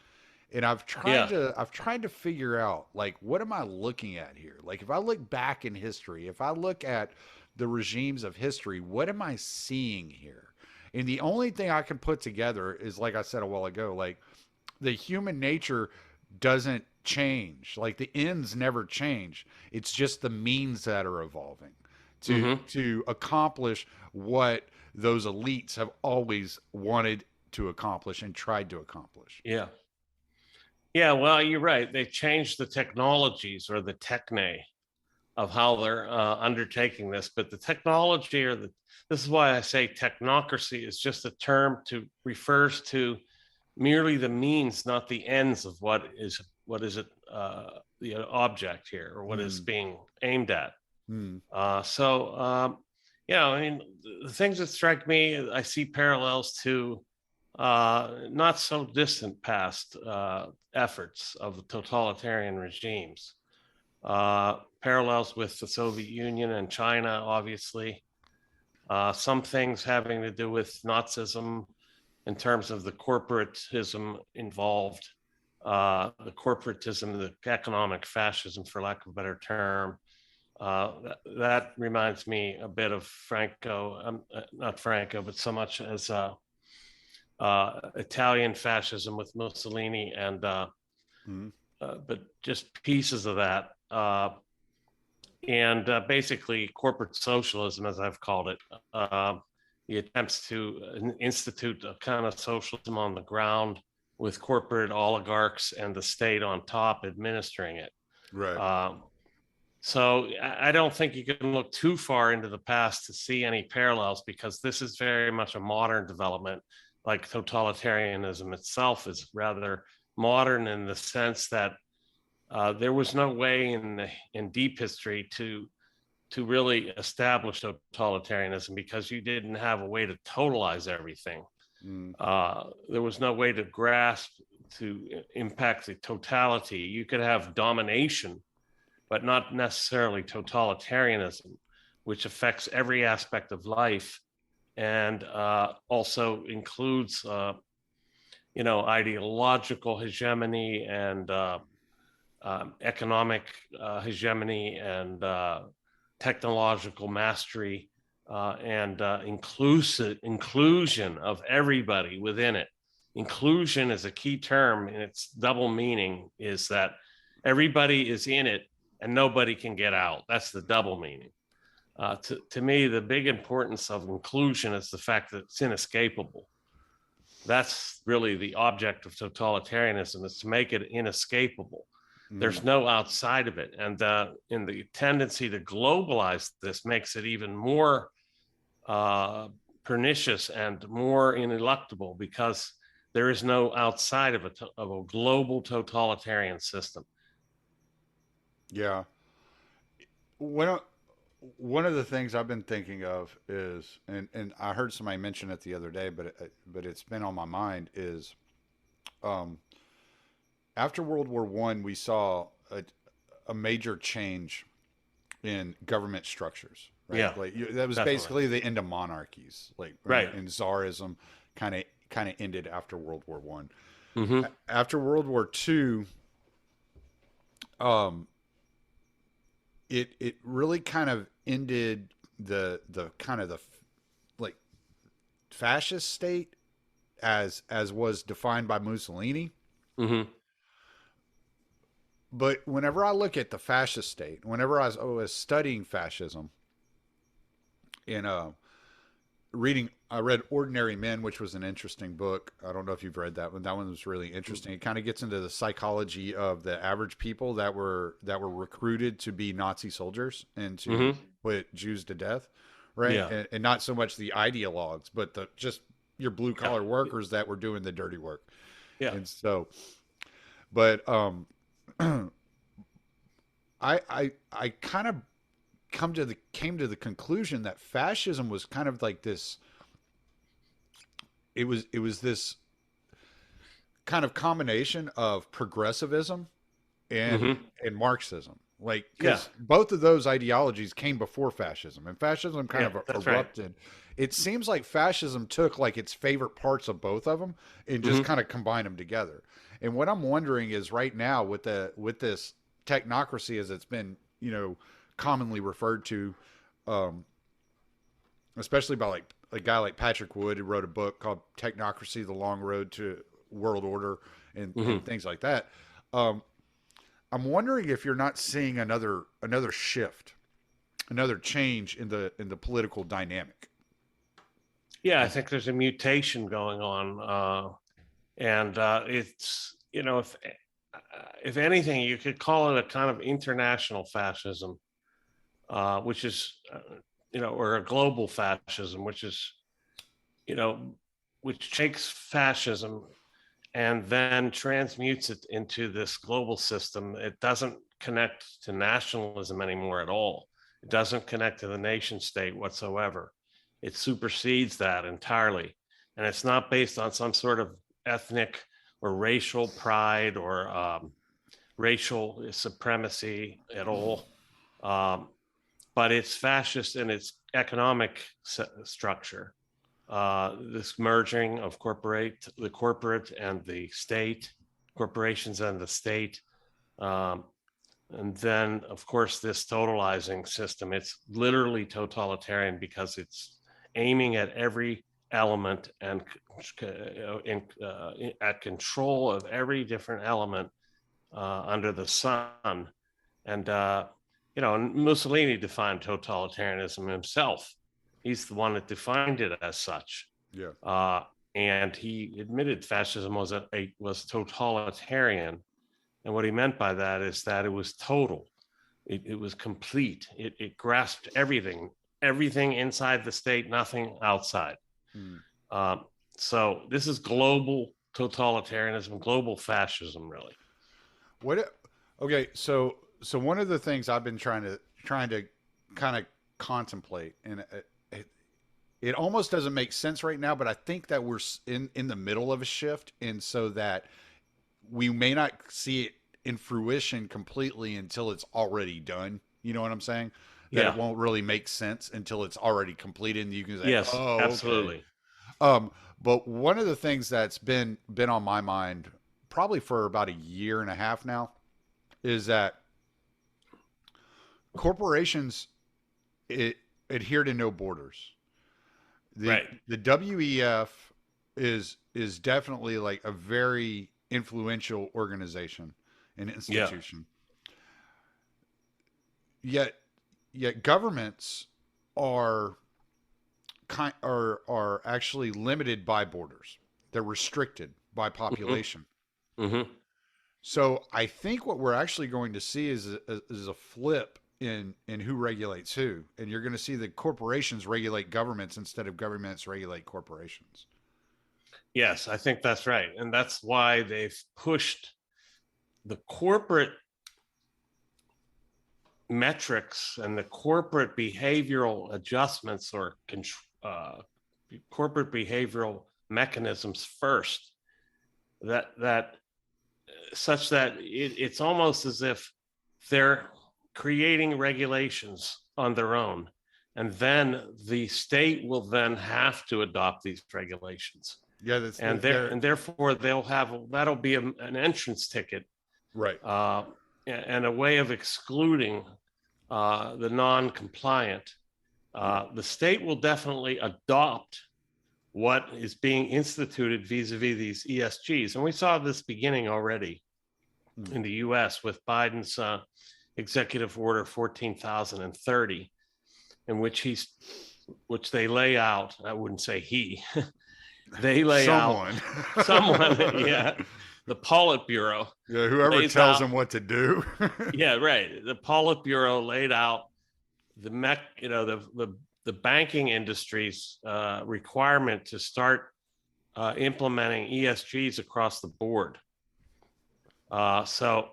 And I've tried to figure out, like, what am I looking at here? Like, if I look back in history, if I look at the regimes of history, what am I seeing here? And the only thing I can put together is, like I said a while ago, like the human nature doesn't change. Like the ends never change. It's just the means that are evolving to accomplish what those elites have always wanted to accomplish and tried to accomplish. Yeah. Yeah, well, you're right. They changed the technologies or the techne of how they're undertaking this, but the technology this is why I say technocracy is just a term refers to merely the means, not the ends of what is the object here, or what is being aimed at. I mean, the things that strike me, I see parallels to not so distant past efforts of the totalitarian regimes. Parallels with the Soviet Union and China, obviously. Some things having to do with Nazism in terms of the corporatism involved, the corporatism, the economic fascism, for lack of a better term. That reminds me a bit of Franco, not Franco, but so much as Italian fascism with Mussolini, and but just pieces of that, and basically corporate socialism, as I've called it, the attempts to institute a kind of socialism on the ground with corporate oligarchs and the state on top administering it. Right. So I don't think you can look too far into the past to see any parallels, because this is very much a modern development. Like totalitarianism itself is rather modern in the sense that there was no way in deep history to really establish totalitarianism, because you didn't have a way to totalize everything. There was no way to grasp, to impact the totality. You could have domination, but not necessarily totalitarianism, which affects every aspect of life, and also includes, ideological hegemony and economic hegemony and technological mastery, and inclusion of everybody within it. Inclusion is a key term, and its double meaning is that everybody is in it and nobody can get out. That's the double meaning. To me, the big importance of inclusion is the fact that it's inescapable. That's really the object of totalitarianism, is to make it inescapable. There's no outside of it. And in the tendency to globalize this makes it even more pernicious and more ineluctable, because there is no outside of a global totalitarian system. Yeah. One of the things I've been thinking of is, and I heard somebody mention it the other day, but it's been on my mind, is um, after World War One, we saw a major change in government structures, right? Yeah, Like that was definitely. basically the end of monarchies, like Right. and Tsarism kind of ended after World War One. Mm-hmm. After World War Two, um, it really kind of ended the kind of the like fascist state as was defined by Mussolini. Mm-hmm. But whenever I look at the fascist state, whenever I was studying fascism in reading, I read Ordinary Men, which was an interesting book. I don't know if you've read that one. That one was really interesting. It kind of gets into the psychology of the average people that were recruited to be Nazi soldiers and to put Jews to death, right? Yeah. And not so much the ideologues, but the just your blue collar Yeah. workers that were doing the dirty work. Yeah. And so, but I kind of came to the conclusion that fascism was kind of like this. It was this kind of combination of progressivism and Marxism, like because both of those ideologies came before fascism, and fascism kind of erupted. Right. It seems like fascism took like its favorite parts of both of them and just kind of combined them together. And what I'm wondering is right now with this technocracy, as it's been commonly referred to, especially by like a guy like Patrick Wood, who wrote a book called Technocracy: The Long Road to World Order and things like that. I'm wondering if you're not seeing another shift, another change in the political dynamic. Yeah, I think there's a mutation going on, and it's if anything, you could call it a kind of international fascism, which is or a global fascism, which is which takes fascism and then transmutes it into this global system. It doesn't connect to nationalism anymore at all. It doesn't connect to the nation state whatsoever. It supersedes that entirely. And it's not based on some sort of ethnic or racial pride or racial supremacy at all. But it's fascist in its economic structure. This merging of the corporate and the state, corporations and the state. And then, of course, this totalizing system. It's literally totalitarian because it's aiming at every element and at control of every different element under the sun. And Mussolini defined totalitarianism himself. He's the one that defined it as such. Yeah. And he admitted fascism was totalitarian. And what he meant by that is that it was total. It was complete. It grasped everything inside the state, nothing outside. So this is global totalitarianism, global fascism, really. Okay, so one of the things I've been trying to kind of contemplate, and it almost doesn't make sense right now, but I think that we're in the middle of a shift, and so that we may not see it in fruition completely until it's already done. You know what I'm saying? That it won't really make sense until it's already completed, and you can say, yes, "Oh, absolutely." Okay. But one of the things that's been on my mind probably for about a year and a half now is that corporations adhere to no borders. The WEF is definitely like a very influential organization and institution. Yet governments are are actually limited by borders. They're restricted by population. Mm-hmm. So I think what we're actually going to see is a flip in who regulates who, and you're going to see the corporations regulate governments instead of governments regulate corporations. Yes, I think that's right. And that's why they've pushed the corporate metrics and the corporate behavioral adjustments or corporate behavioral mechanisms first, that such that it's almost as if they're creating regulations on their own, and then the state will then have to adopt these regulations. Yeah, that's and therefore that'll be an entrance ticket, right. And a way of excluding the non-compliant. The state will definitely adopt what is being instituted vis-a-vis these ESGs. And we saw this beginning already in the US with Biden's Executive Order 14,030, in which they lay out, I wouldn't say he, they lay out someone, yeah, the Politburo. Yeah, whoever tells them what to do. Yeah, right. The Politburo laid out the banking industry's requirement to start implementing ESGs across the board. So,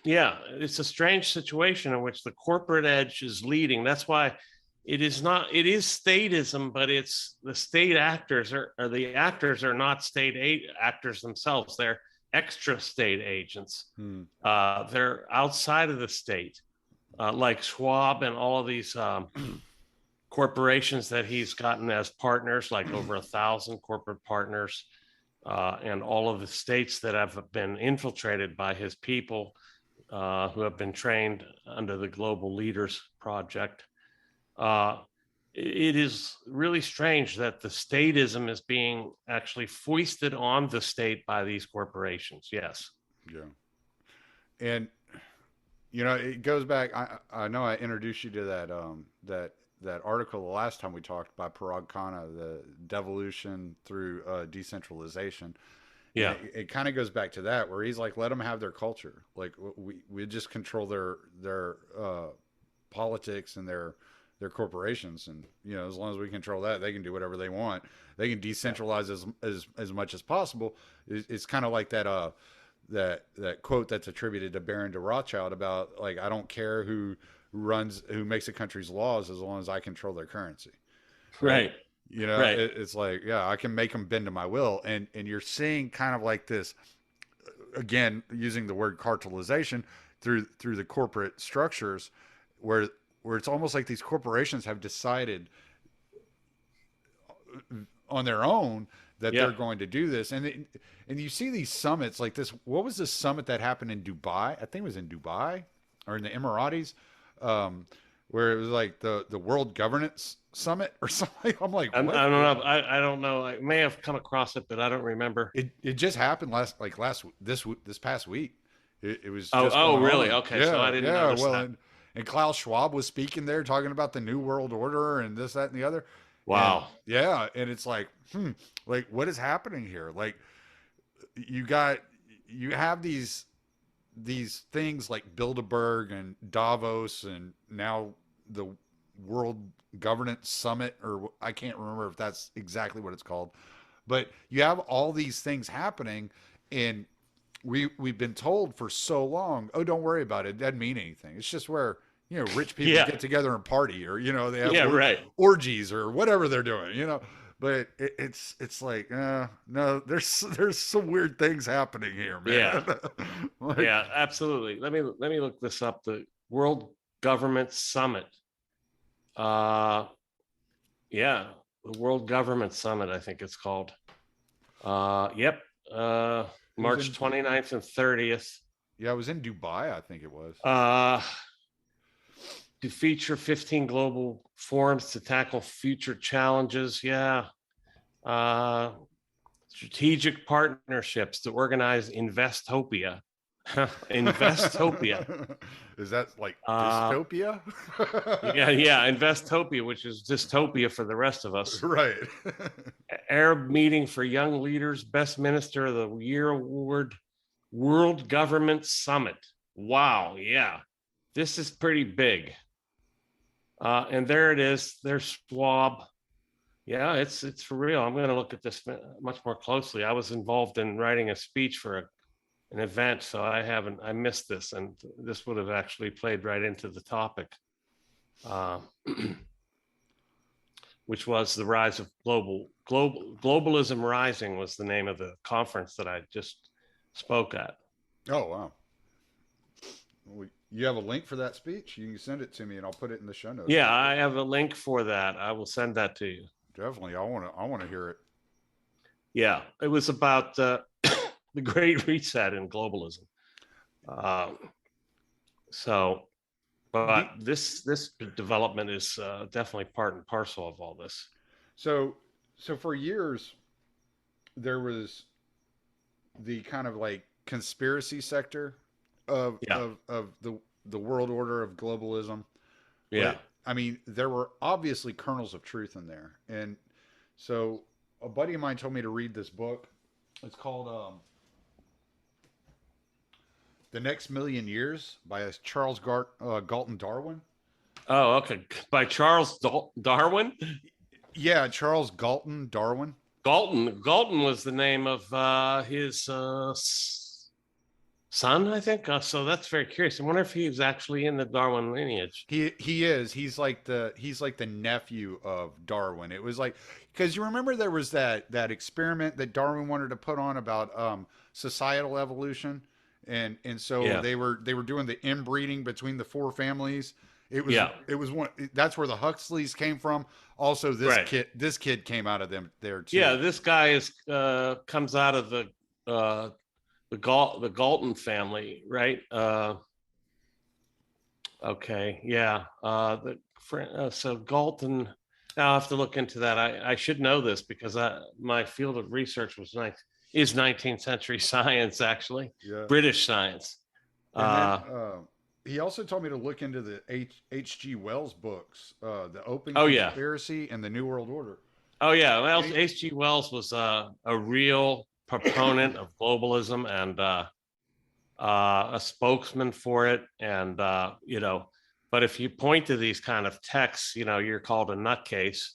yeah, it's a strange situation in which the corporate edge is leading. That's why it is statism, but it's the state actors the actors are not state actors themselves. They're extra state agents. They're outside of the state, like Schwab and all of these corporations that he's gotten as partners, like over 1,000 corporate partners, and all of the states that have been infiltrated by his people, who have been trained under the Global Leaders Project. It is really strange that the statism is being actually foisted on the state by these corporations. Yes. Yeah. And, it goes back. I know I introduced you to that article the last time we talked by Parag Khanna, the devolution through decentralization. Yeah. It kind of goes back to that, where he's like, let them have their culture. Like we just control their politics and their corporations, and as long as we control that, they can do whatever they want. They can decentralize as much as possible. It's kind of like that quote that's attributed to Baron de Rothschild about, like, I don't care who makes a country's laws as long as I control their currency. Right. Right. It's like, yeah, I can make them bend to my will, and you're seeing kind of like this, again, using the word cartelization through the corporate structures, where it's almost like these corporations have decided on their own that they're going to do this. And you see these summits like this. What was this summit that happened in Dubai? I think it was in Dubai or in the Emiratis, where it was like the World Governance Summit or something. I'm like, I don't know. I don't know. I may have come across it, but I don't remember. It just happened this past week. It was. Really? Okay. Yeah, so I didn't notice that. And Klaus Schwab was speaking there, talking about the New World Order and this, that, and the other. Wow. And, yeah. And it's like, like, what is happening here? Like, you have these things like Bilderberg and Davos, and now the World Governance Summit, or I can't remember if that's exactly what it's called. But you have all these things happening, and we've been told for so long, oh, don't worry about it. It doesn't mean anything. It's just where, rich people get together and party, or, they have orgies or whatever they're doing, but it's like, no, there's some weird things happening here, man. Yeah. Yeah, absolutely. Let me look this up. The World Government Summit. The World Government Summit, I think it's called. Yep. March 29th and 30th. Yeah, it was in Dubai, I think it was. To feature 15 global forums to tackle future challenges. Yeah. Strategic partnerships to organize Investopia. Investopia. Is that like Uh, dystopia? yeah, Investopia, which is dystopia for the rest of us. Right. Arab meeting for young leaders, best minister of the year award, World Government Summit. Wow, yeah, this is pretty big. And there it is. There's Schwab. Yeah, it's for real. I'm going to look at this much more closely. I was involved in writing a speech for an event, so I missed this, and this would have actually played right into the topic, which was the rise of globalism rising was the name of the conference that I just spoke at. Oh, wow. You have a link for that speech? You can send it to me and I'll put it in the show notes. Yeah, I have a link for that. I will send that to you. Definitely. I want to hear it. Yeah, it was about the Great Reset in globalism. But this development is definitely part and parcel of all this. So for years there was the kind of like conspiracy sector of the world order of globalism. Yeah. But, I mean, there were obviously kernels of truth in there. And so a buddy of mine told me to read this book. It's called The Next Million Years by Charles Galton Darwin. Oh, okay. By Charles Darwin? Yeah, Charles Galton Darwin. Galton was the name of his son, I think. So that's very curious. I wonder if he was actually in the Darwin lineage. He is. He's like the nephew of Darwin. It was like, because you remember there was that experiment that Darwin wanted to put on about societal evolution, and so they were doing the inbreeding between the four families. It was one. That's where the Huxleys came from. Also, this kid came out of them there too. Yeah, this guy comes out of the Galton family, right? Okay, yeah. So Galton. I'll have to look into that. I should know this because my field of research is 19th century science, actually, British science. And then, he also told me to look into the H.G. Wells books, The Open Conspiracy and the New World Order. Oh, yeah. Well, H.G. Wells was a real proponent of globalism and a spokesman for it. And, but if you point to these kind of texts, you're called a nutcase.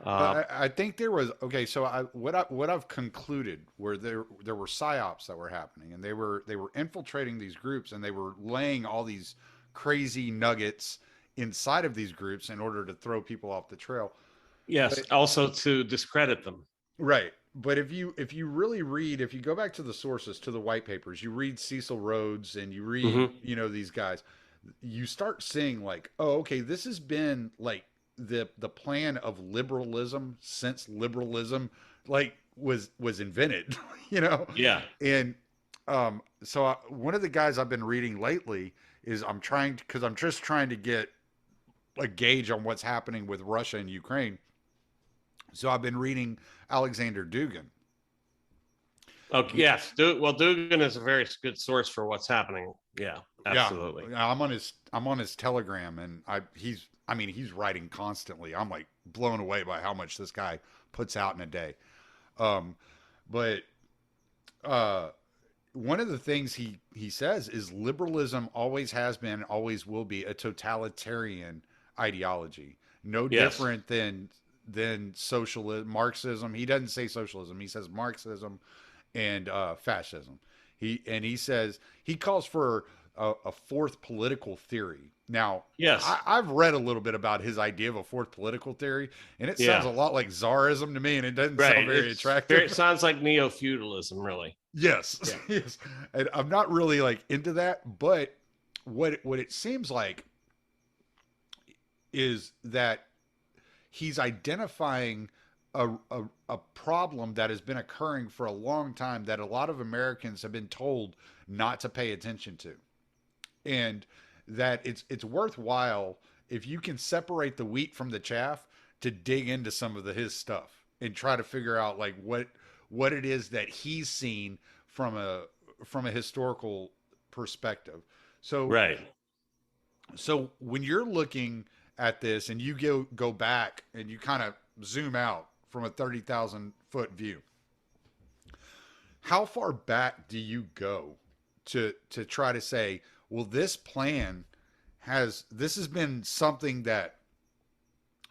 I think there was So what I've concluded were there were psyops that were happening, and they were infiltrating these groups, and they were laying all these crazy nuggets inside of these groups in order to throw people off the trail. Yes, also to discredit them. Right. But if you really read, if you go back to the sources, to the white papers, you read Cecil Rhodes and you read these guys, you start seeing like, oh, okay, this has been like the plan of liberalism since liberalism like was invented. And so one of the guys I've been reading lately is I'm just trying to get a gauge on what's happening with Russia and Ukraine. So I've been reading Alexander Dugin. Okay. Yes. Dugin is a very good source for what's happening. Yeah, absolutely. Yeah, I'm on his Telegram, and he's writing constantly. I'm like blown away by how much this guy puts out in a day. But one of the things he says is liberalism always has been, always will be a totalitarian ideology. No different than socialism, Marxism. He doesn't say socialism. He says Marxism and fascism. He says he calls for a fourth political theory. Now, I've read a little bit about his idea of a fourth political theory, and it sounds a lot like Tsarism to me, and it doesn't sound very attractive. It sounds like neo-feudalism, really. Yes, yes. And I'm not really like into that, but what it seems like is that he's identifying a problem that has been occurring for a long time that a lot of Americans have been told not to pay attention to. And that it's worthwhile, if you can separate the wheat from the chaff, to dig into some of his stuff and try to figure out like what it is that he's seen from a historical perspective. So Right. so when you're looking at this and you go back and you kind of zoom out from a 30,000 foot view, how far back do you go to try to say, well, this plan this has been something that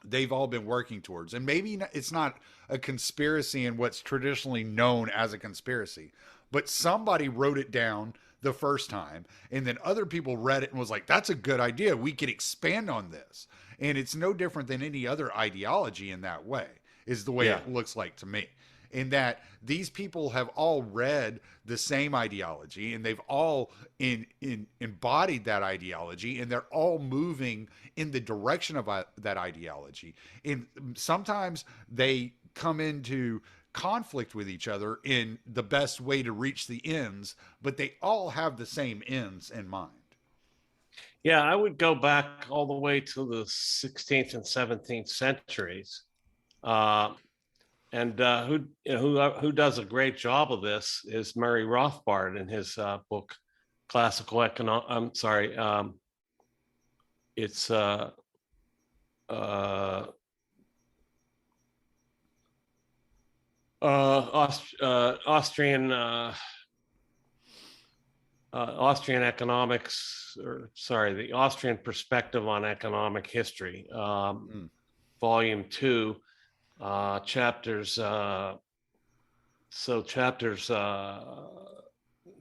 they've all been working towards, and maybe it's not a conspiracy in what's traditionally known as a conspiracy, but somebody wrote it down the first time, and then other people read it and was like, that's a good idea, we could expand on this. And it's no different than any other ideology in that way, is the way Yeah. it looks like to me, in that these people have all read the same ideology, and they've all embodied that ideology, and they're all moving in the direction of that ideology. And sometimes they come into conflict with each other in the best way to reach the ends, but they all have the same ends in mind. Yeah, I would go back all the way to the 16th and 17th centuries. And who does a great job of this is Murray Rothbard in his book, Classical Economics. I'm sorry, it's Austrian Austrian economics, or sorry, the Austrian perspective on economic history, volume 2, chapters.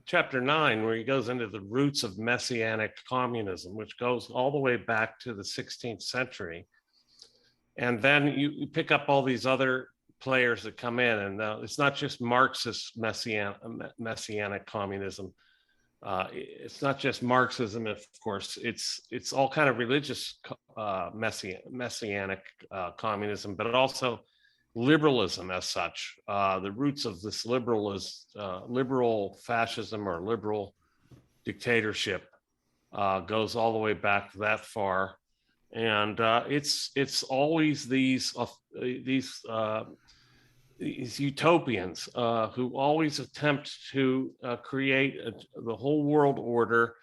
Chapter 9, where he goes into the roots of messianic communism, which goes all the way back to the 16th century. And then you pick up all these other players that come in, and it's not just Marxist messianic communism. It's not just Marxism, of course. It's all kind of religious messianic communism, but also liberalism as such. The roots of this liberal fascism or liberal dictatorship goes all the way back that far, and it's always these utopians who always attempt to create the whole world order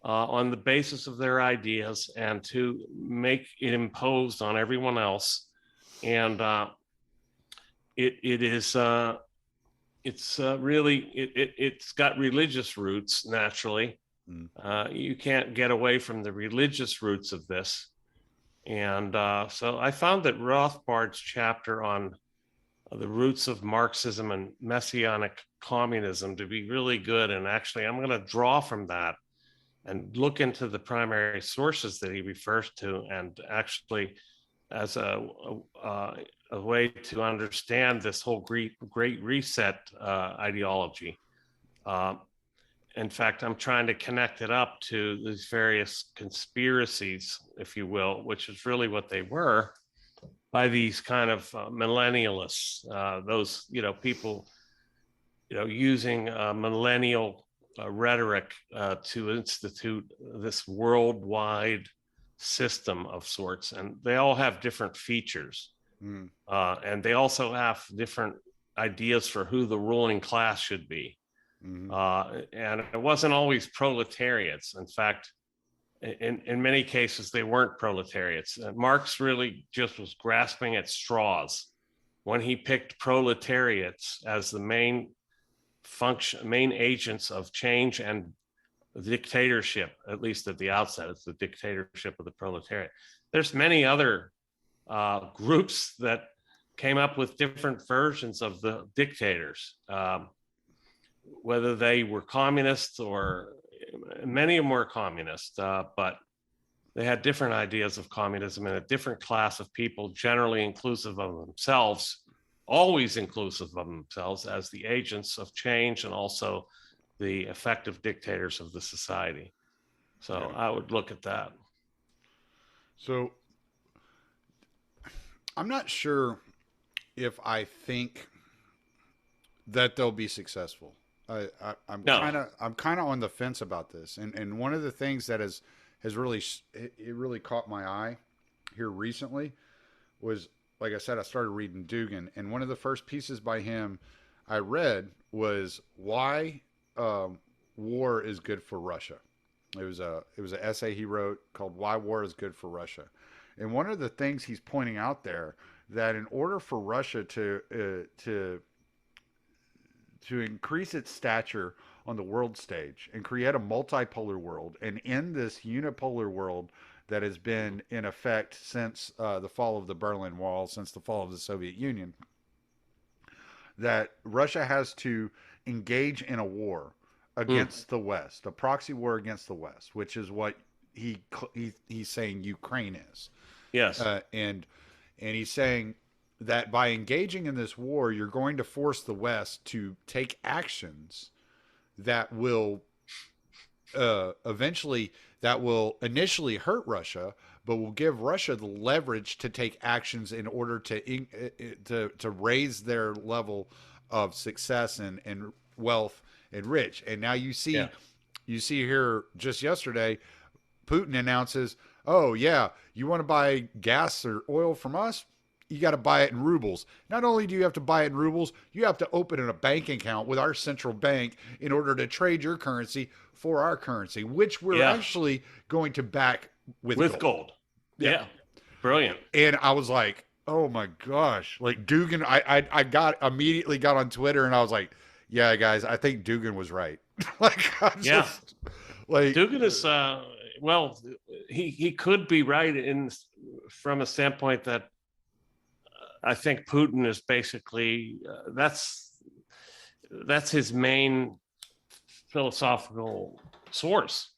on the basis of their ideas and to make it imposed on everyone else. And it's got religious roots naturally. You can't get away from the religious roots of this. And so I found that Rothbard's chapter on the roots of Marxism and messianic communism to be really good. And actually, I'm going to draw from that and look into the primary sources that he refers to, and actually as a way to understand this whole great reset ideology. In fact, I'm trying to connect it up to these various conspiracies, if you will, which is really what they were, by these kind of millennialists, those people using millennial rhetoric to institute this worldwide system of sorts, and they all have different features, and they also have different ideas for who the ruling class should be. And it wasn't always proletariats. In fact, in many cases, they weren't proletariats. Marx really just was grasping at straws when he picked proletariats as the main agents of change and dictatorship. At least at the outset, it's the dictatorship of the proletariat. There's many other groups that came up with different versions of the dictators, whether they were communists, or many of them were communist, but they had different ideas of communism, and a different class of people, generally inclusive of themselves, always inclusive of themselves as the agents of change and also the effective dictators of the society. So I would look at that. So I'm not sure if I think that they'll be successful. I'm kind of on the fence about this, and one of the things that has really caught my eye here recently was, like I said, I started reading Dugin, and one of the first pieces by him I read was why war is good for Russia. It was an essay he wrote called "Why War is Good for Russia," and one of the things he's pointing out there that in order for Russia to increase its stature on the world stage and create a multipolar world and end this unipolar world that has been in effect since the fall of the Berlin Wall, since the fall of the Soviet Union, that Russia has to engage in a war against the West, a proxy war against the West, which is what he's saying Ukraine is. Yes. And he's saying that by engaging in this war, you're going to force the West to take actions that will initially hurt Russia, but will give Russia the leverage to take actions in order to raise their level of success and wealth and rich. And now you see here just yesterday, Putin announces, "Oh yeah, you want to buy gas or oil from us? You got to buy it in rubles. Not only do you have to buy it in rubles, you have to open a bank account with our central bank in order to trade your currency for our currency, which we're actually going to back with gold." Yeah. Brilliant. And I was like, oh my gosh, like Dugin, I immediately got on Twitter and I was like, yeah, guys, I think Dugin was right. Dugin is, well, he could be right from a standpoint that I think Putin is basically, that's his main philosophical source.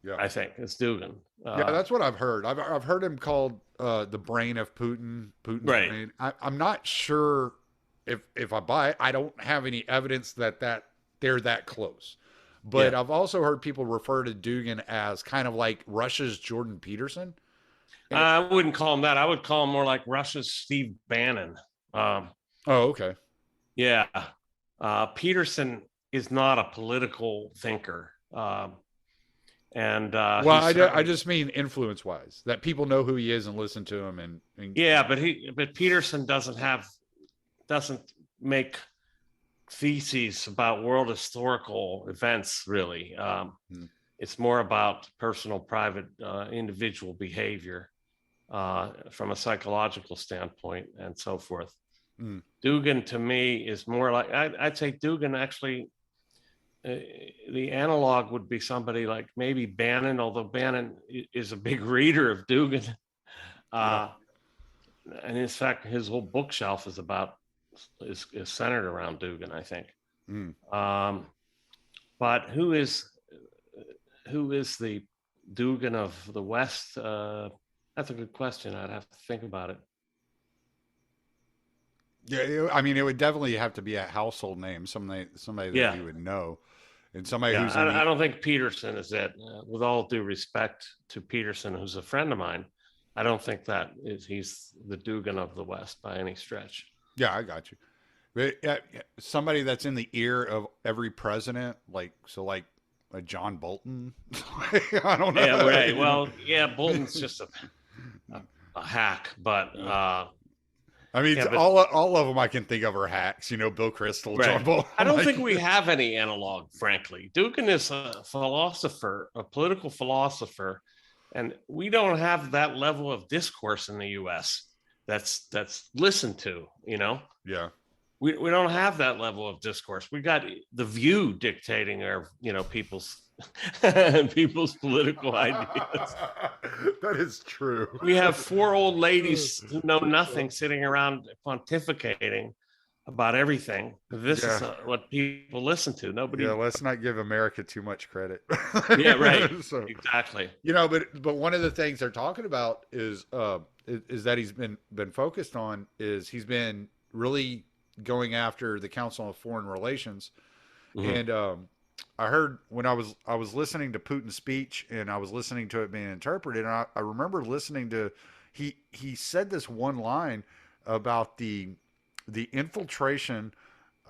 Yeah, I think it's Dugin. Yeah, that's what I've heard. I've heard him called the brain of Putin. Putin's brain. I'm not sure if I buy it. I don't have any evidence that they're that close. But I've also heard people refer to Dugin as kind of like Russia's Jordan Peterson. I wouldn't call him that. I would call him more like Russia's Steve Bannon. Okay. Yeah. Peterson is not a political thinker. I just mean influence wise, that people know who he is and listen to him and but Peterson doesn't make theses about world historical events really. It's more about personal, private, individual behavior from a psychological standpoint and so forth. Dugin to me is more like, I'd say Dugin actually, the analog would be somebody like maybe Bannon, although Bannon is a big reader of Dugin. And in fact, his whole bookshelf is centered around Dugin, I think. But who is the Dugin of the West? That's a good question. I'd have to think about it. Yeah, I mean, it would definitely have to be a household name, somebody that you would know, and somebody who's. I don't think Peterson is it. With all due respect to Peterson, who's a friend of mine, I don't think he's the Dugin of the West by any stretch. Yeah, I got you. But somebody that's in the ear of every president, like a John Bolton. I don't know. Yeah, right. Well, yeah, Bolton's just a hack, but. I mean, all of them I can think of are hacks. Bill Kristol, John Bolton. I don't think we have any analog, frankly. Dugin is a philosopher, a political philosopher, and we don't have that level of discourse in the U.S. that's listened to. Yeah. We don't have that level of discourse. We got The View dictating our people's political ideas. That is true. We have four old ladies who know nothing sitting around pontificating about everything. This is what people listen to. Nobody. Yeah, let's not give America too much credit. Yeah, right. Exactly. But one of the things they're talking about is that he's been focused on is he's been really going after the Council of Foreign Relations, and I heard when I was listening to Putin's speech and I was listening to it being interpreted, and I remember listening to he said this one line about the infiltration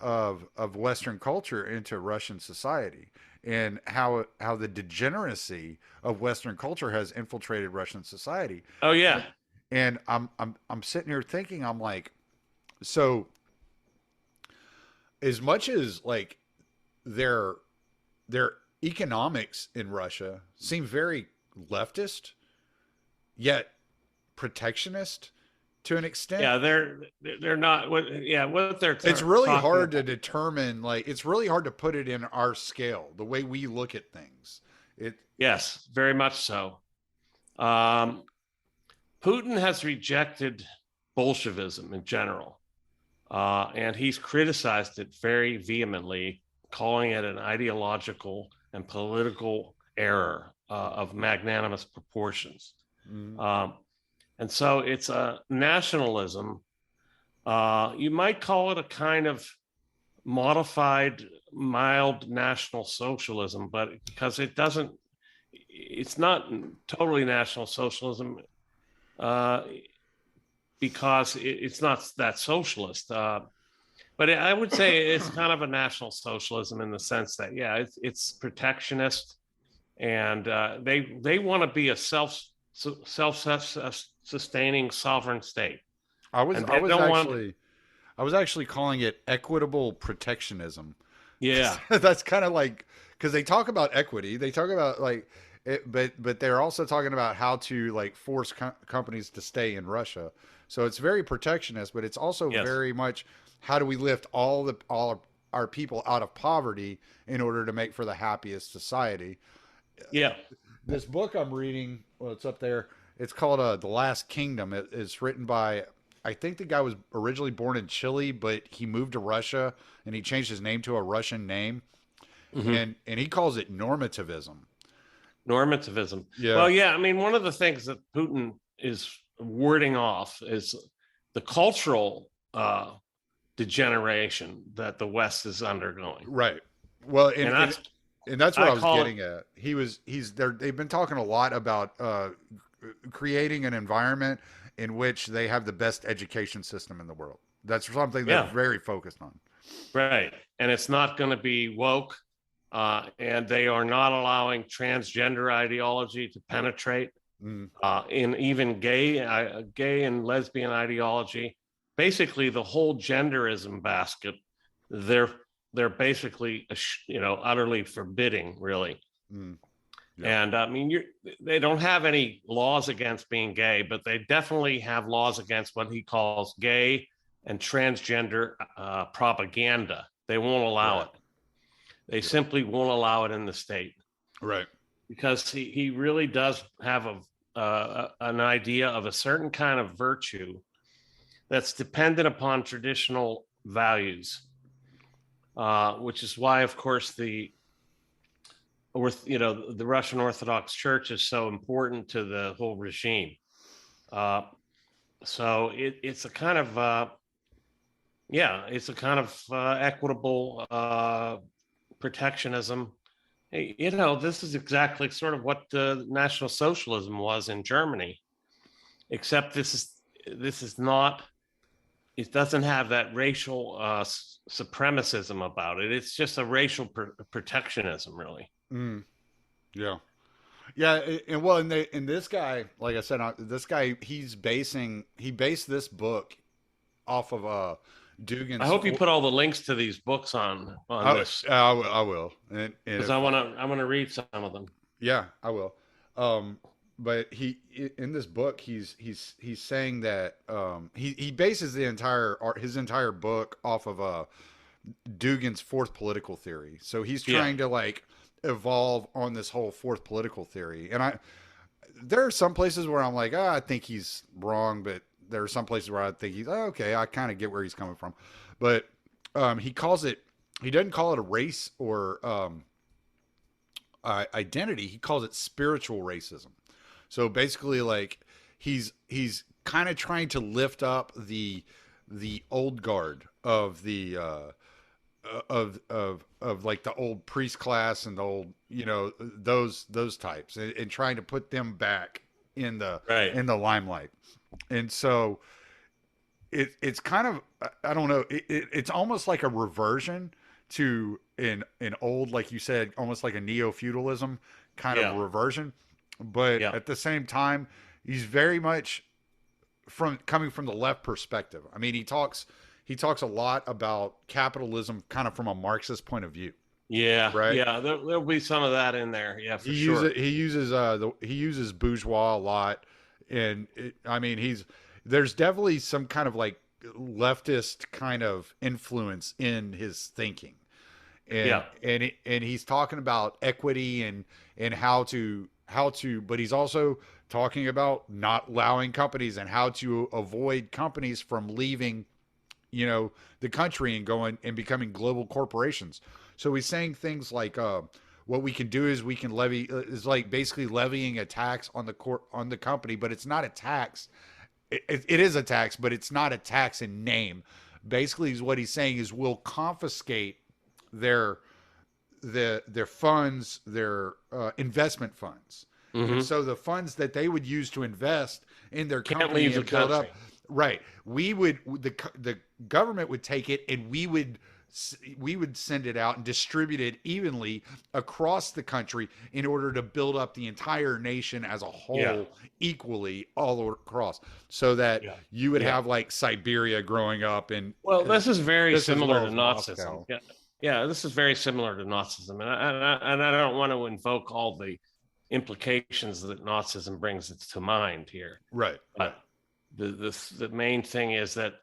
of Western culture into Russian society and how the degeneracy of Western culture has infiltrated Russian society. Oh yeah. And I'm sitting here thinking, I'm like, so as much as like they're their economics in Russia seem very leftist, yet protectionist to an extent. Yeah, they're not what what they're It's really talking hard to about. determine, like, it's really hard to put it in our scale, the way we look at things. It, Yes, very much so. Um, Putin has rejected Bolshevism in general, and he's criticized it very vehemently, calling it an ideological and political error of magnanimous proportions. mm, And so it's a nationalism. You might call it a kind of modified, mild national socialism, but because it's not totally national socialism uh, because it's not that socialist. But I would say it's kind of a national socialism in the sense that, yeah, it's protectionist, and they want to be a self-sustaining sovereign state, I was and I they was don't want. actually I was actually calling it equitable protectionism. Yeah, That's kind of like, because they talk about equity, they talk about like it, but they're also talking about how to like force companies to stay in Russia. So it's very protectionist, but it's also yes, very much how do we lift all our people out of poverty in order to make for the happiest society. yeah, This book I'm reading, well, it's up there. It's called The Last Kingdom. It's written by, I think the guy was originally born in Chile, but he moved to Russia and he changed his name to a Russian name, hmm and he calls it normativism. normativism. Yeah. Well, yeah, I mean, one of the things that Putin is warding off is the cultural degeneration that the West is undergoing, Right. Well, and and that's what I I was call it. getting at. He's there. They've been talking a lot about creating an environment in which they have the best education system in the world. That's something they're Yeah, very focused on. right, and it's not going to be woke, and they are not allowing transgender ideology to penetrate Mm, in even gay and lesbian ideology. Basically, the whole genderism basket, they're they're basically utterly forbidding, really. mm, yeah. And I mean, they don't have any laws against being gay, but they definitely have laws against what he calls gay and transgender propaganda. They won't allow Right. it. They Yeah. simply won't allow it in the state Right. because he really does have an idea of a certain kind of virtue that's dependent upon traditional values, which is why, of course, the Russian Orthodox Church is so important to the whole regime. Uh, so it's a kind of equitable protectionism. Hey, this is exactly sort of what National Socialism was in Germany, except this is not. It doesn't have that racial supremacism about it. It's just a racial protectionism, really. Mm, yeah. Yeah, and well, and this guy, like I said, this guy, he based this book off of I Dugin's. hope you put all the links to these books on this I will, and because if, I want to read some of them. yeah, I will. But he in this book, he's saying that he bases his entire book off of Dugin's fourth political theory. So he's Yeah, trying to like evolve on this whole fourth political theory. And there are some places where I'm like, I think he's wrong, but there are some places where I think he's okay. I kind of get where he's coming from, but he doesn't call it a race or identity. He calls it spiritual racism. So basically, like he's kind of trying to lift up the old guard of the of like the old priest class and the old those types, and trying to put them back right. in the limelight. And so it's kind of, I don't know, it's almost like a reversion to an old, like you said, almost like a neo-feudalism kind of Yeah, reversion, but yeah, at the same time he's very much from coming from the left perspective. I mean, he talks a lot about capitalism kind of from a Marxist point of view. Yeah, right? yeah, there'll be some of that in there. Yeah, for He sure. he uses bourgeois a lot, and I mean there's definitely some kind of like leftist kind of influence in his thinking, and Yeah, and he's talking about equity and how to, but he's also talking about not allowing companies and how to avoid companies from leaving, the country and going and becoming global corporations. So he's saying things like, what we can do is we can levy is like basically levying a tax on the company, but it's not a tax. It is a tax, but it's not a tax in name. Basically, is what he's saying is we'll confiscate their their funds, their investment funds. And hmm so the funds that they would use to invest in their can't company leave the and build country. up, right? The government would take it, and we would send it out and distribute it evenly across the country in order to build up the entire nation as a Yeah, whole equally all across, so that yeah, you would yeah. have like Siberia growing up and Well, this is very just as similar well to as Nazism. Moscow. Yeah, yeah, this is very similar to Nazism, and I don't want to invoke all the implications that Nazism brings to mind here. Right. Yeah. But the main thing is that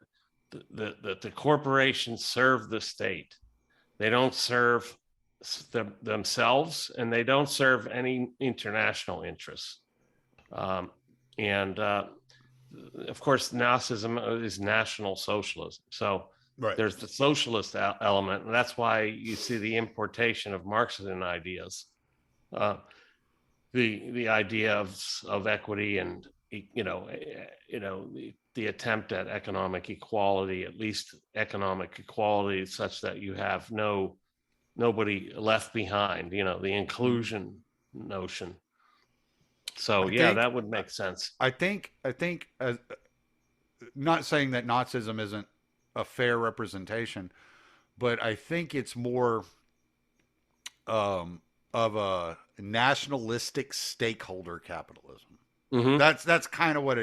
the corporations serve the state. They don't serve themselves, and they don't serve any international interests. And of course, Nazism is National Socialism. So Right. there's the socialist element, and that's why you see the importation of Marxist ideas. Uh, the idea of equity and the attempt at economic equality, at least economic equality, such that you have nobody left behind. The inclusion notion. So I yeah, think that would make sense. I think not saying that Nazism isn't a fair representation, but I think it's more of a nationalistic stakeholder capitalism. hmm That's kind of what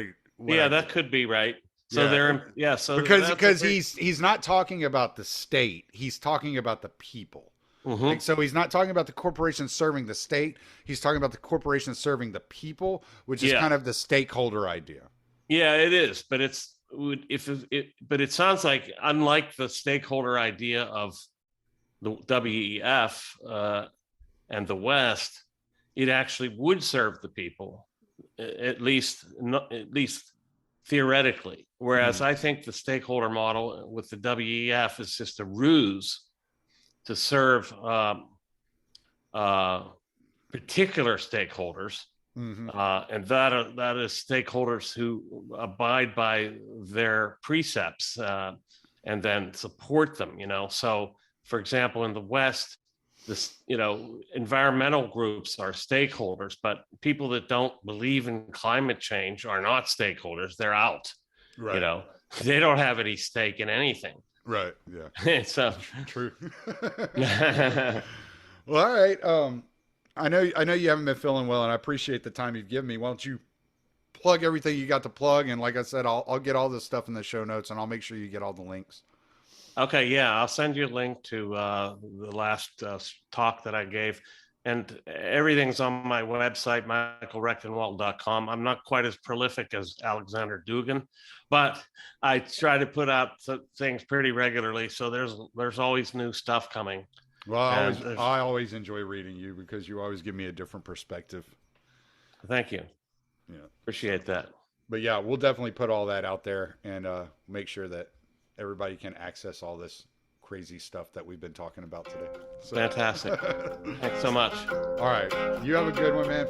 Yeah, I that get. could be right. So Yeah, yeah. So because that's because he's not talking about the state. He's talking about the people. hmm Like, so he's not talking about the corporation serving the state. He's talking about the corporation serving the people, which is Yeah, kind of the stakeholder idea. yeah, it is. But but it sounds like, unlike the stakeholder idea of the WEF and the West, it actually would serve the people, at least theoretically. Whereas Mm. I think the stakeholder model with the WEF is just a ruse to serve particular stakeholders, Hmm. and that is stakeholders who abide by their precepts and then support them. So, for example, in the West, environmental groups are stakeholders, but people that don't believe in climate change are not stakeholders. They're out. Right. They don't have any stake in anything. Right. Yeah. So, True. yeah, Well, all right. I know you haven't been feeling well, and I appreciate the time you've given me. Why don't you plug everything you got to plug? And like I said, I'll get all this stuff in the show notes, and I'll make sure you get all the links. okay, yeah, I'll send you a link to the last talk that I gave, and everything's on my website, michaelrectenwald.com. I'm not quite as prolific as Alexander Dugin, but I try to put out things pretty regularly, so there's always new stuff coming. Well, And I always enjoy reading you because you always give me a different perspective. thank you, Yeah. appreciate that. But yeah, we'll definitely put all that out there and make sure that everybody can access all this crazy stuff that we've been talking about today. So. Fantastic. Thanks so much. All right. You have a good one, man.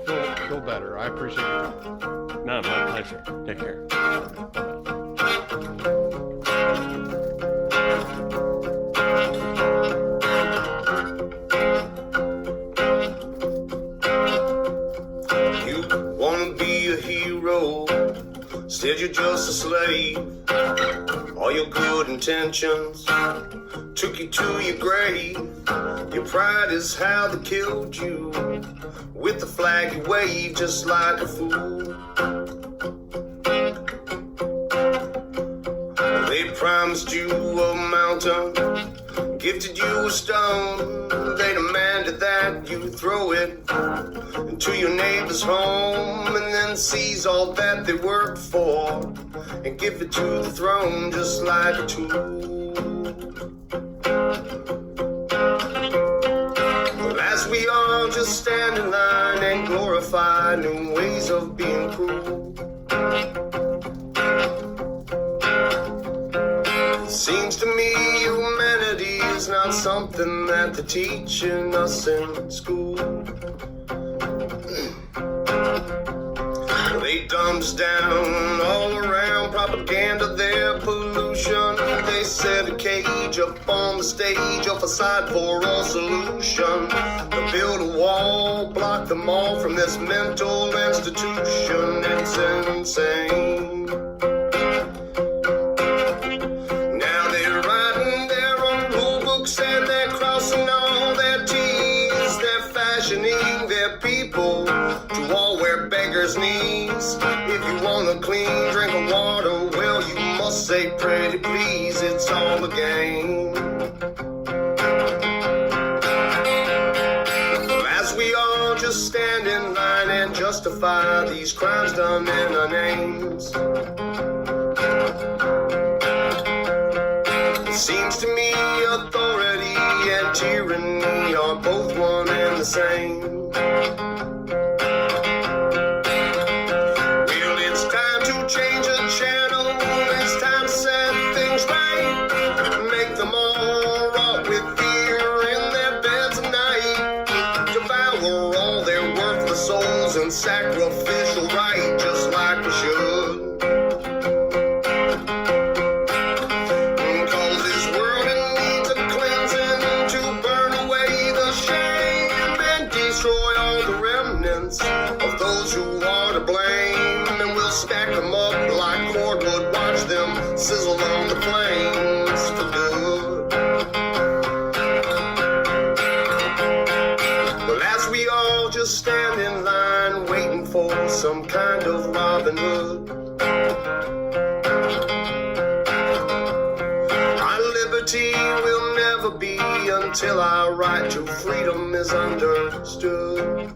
Feel better. I appreciate your time. No, my pleasure. Take care. You wanna be a hero, instead you're just a slave. All your good intentions took you to your grave. Your pride is how they killed you, with the flag you wave just like a fool. They promised you a mountain, gifted you a stone, they demanded that you throw it into your neighbor's home and then seize all that they worked for and give it to the throne just like a tool. Well, as we all just stand in line and glorify new ways of being cruel, seems to me humanity is not something that they're teaching us in school. They dumbs down all around, propaganda, their pollution. They set a cage up on the stage, a facade for all solution. They build a wall, block them all from this mental institution. It's insane. And they're crossing all their T's. They're fashioning their people to all wear beggars' knees. If you want a clean drink of water, well, you must say pretty please. It's all a game. As we all just stand in line and justify these crimes done in our names, it seems to me authority and tyranny are both one and the same. Well, it's time to change the channel. It's time to set things right. Make them all rot with fear in their beds at night. Devour all their worthless souls and sacrificial right, just like we should. Of those who are to blame, and we'll stack them up like cordwood, watch them sizzle on the flames for good. Well, as we all just stand in line waiting for some kind of Robin Hood, our liberty will never be until our right to freedom is understood.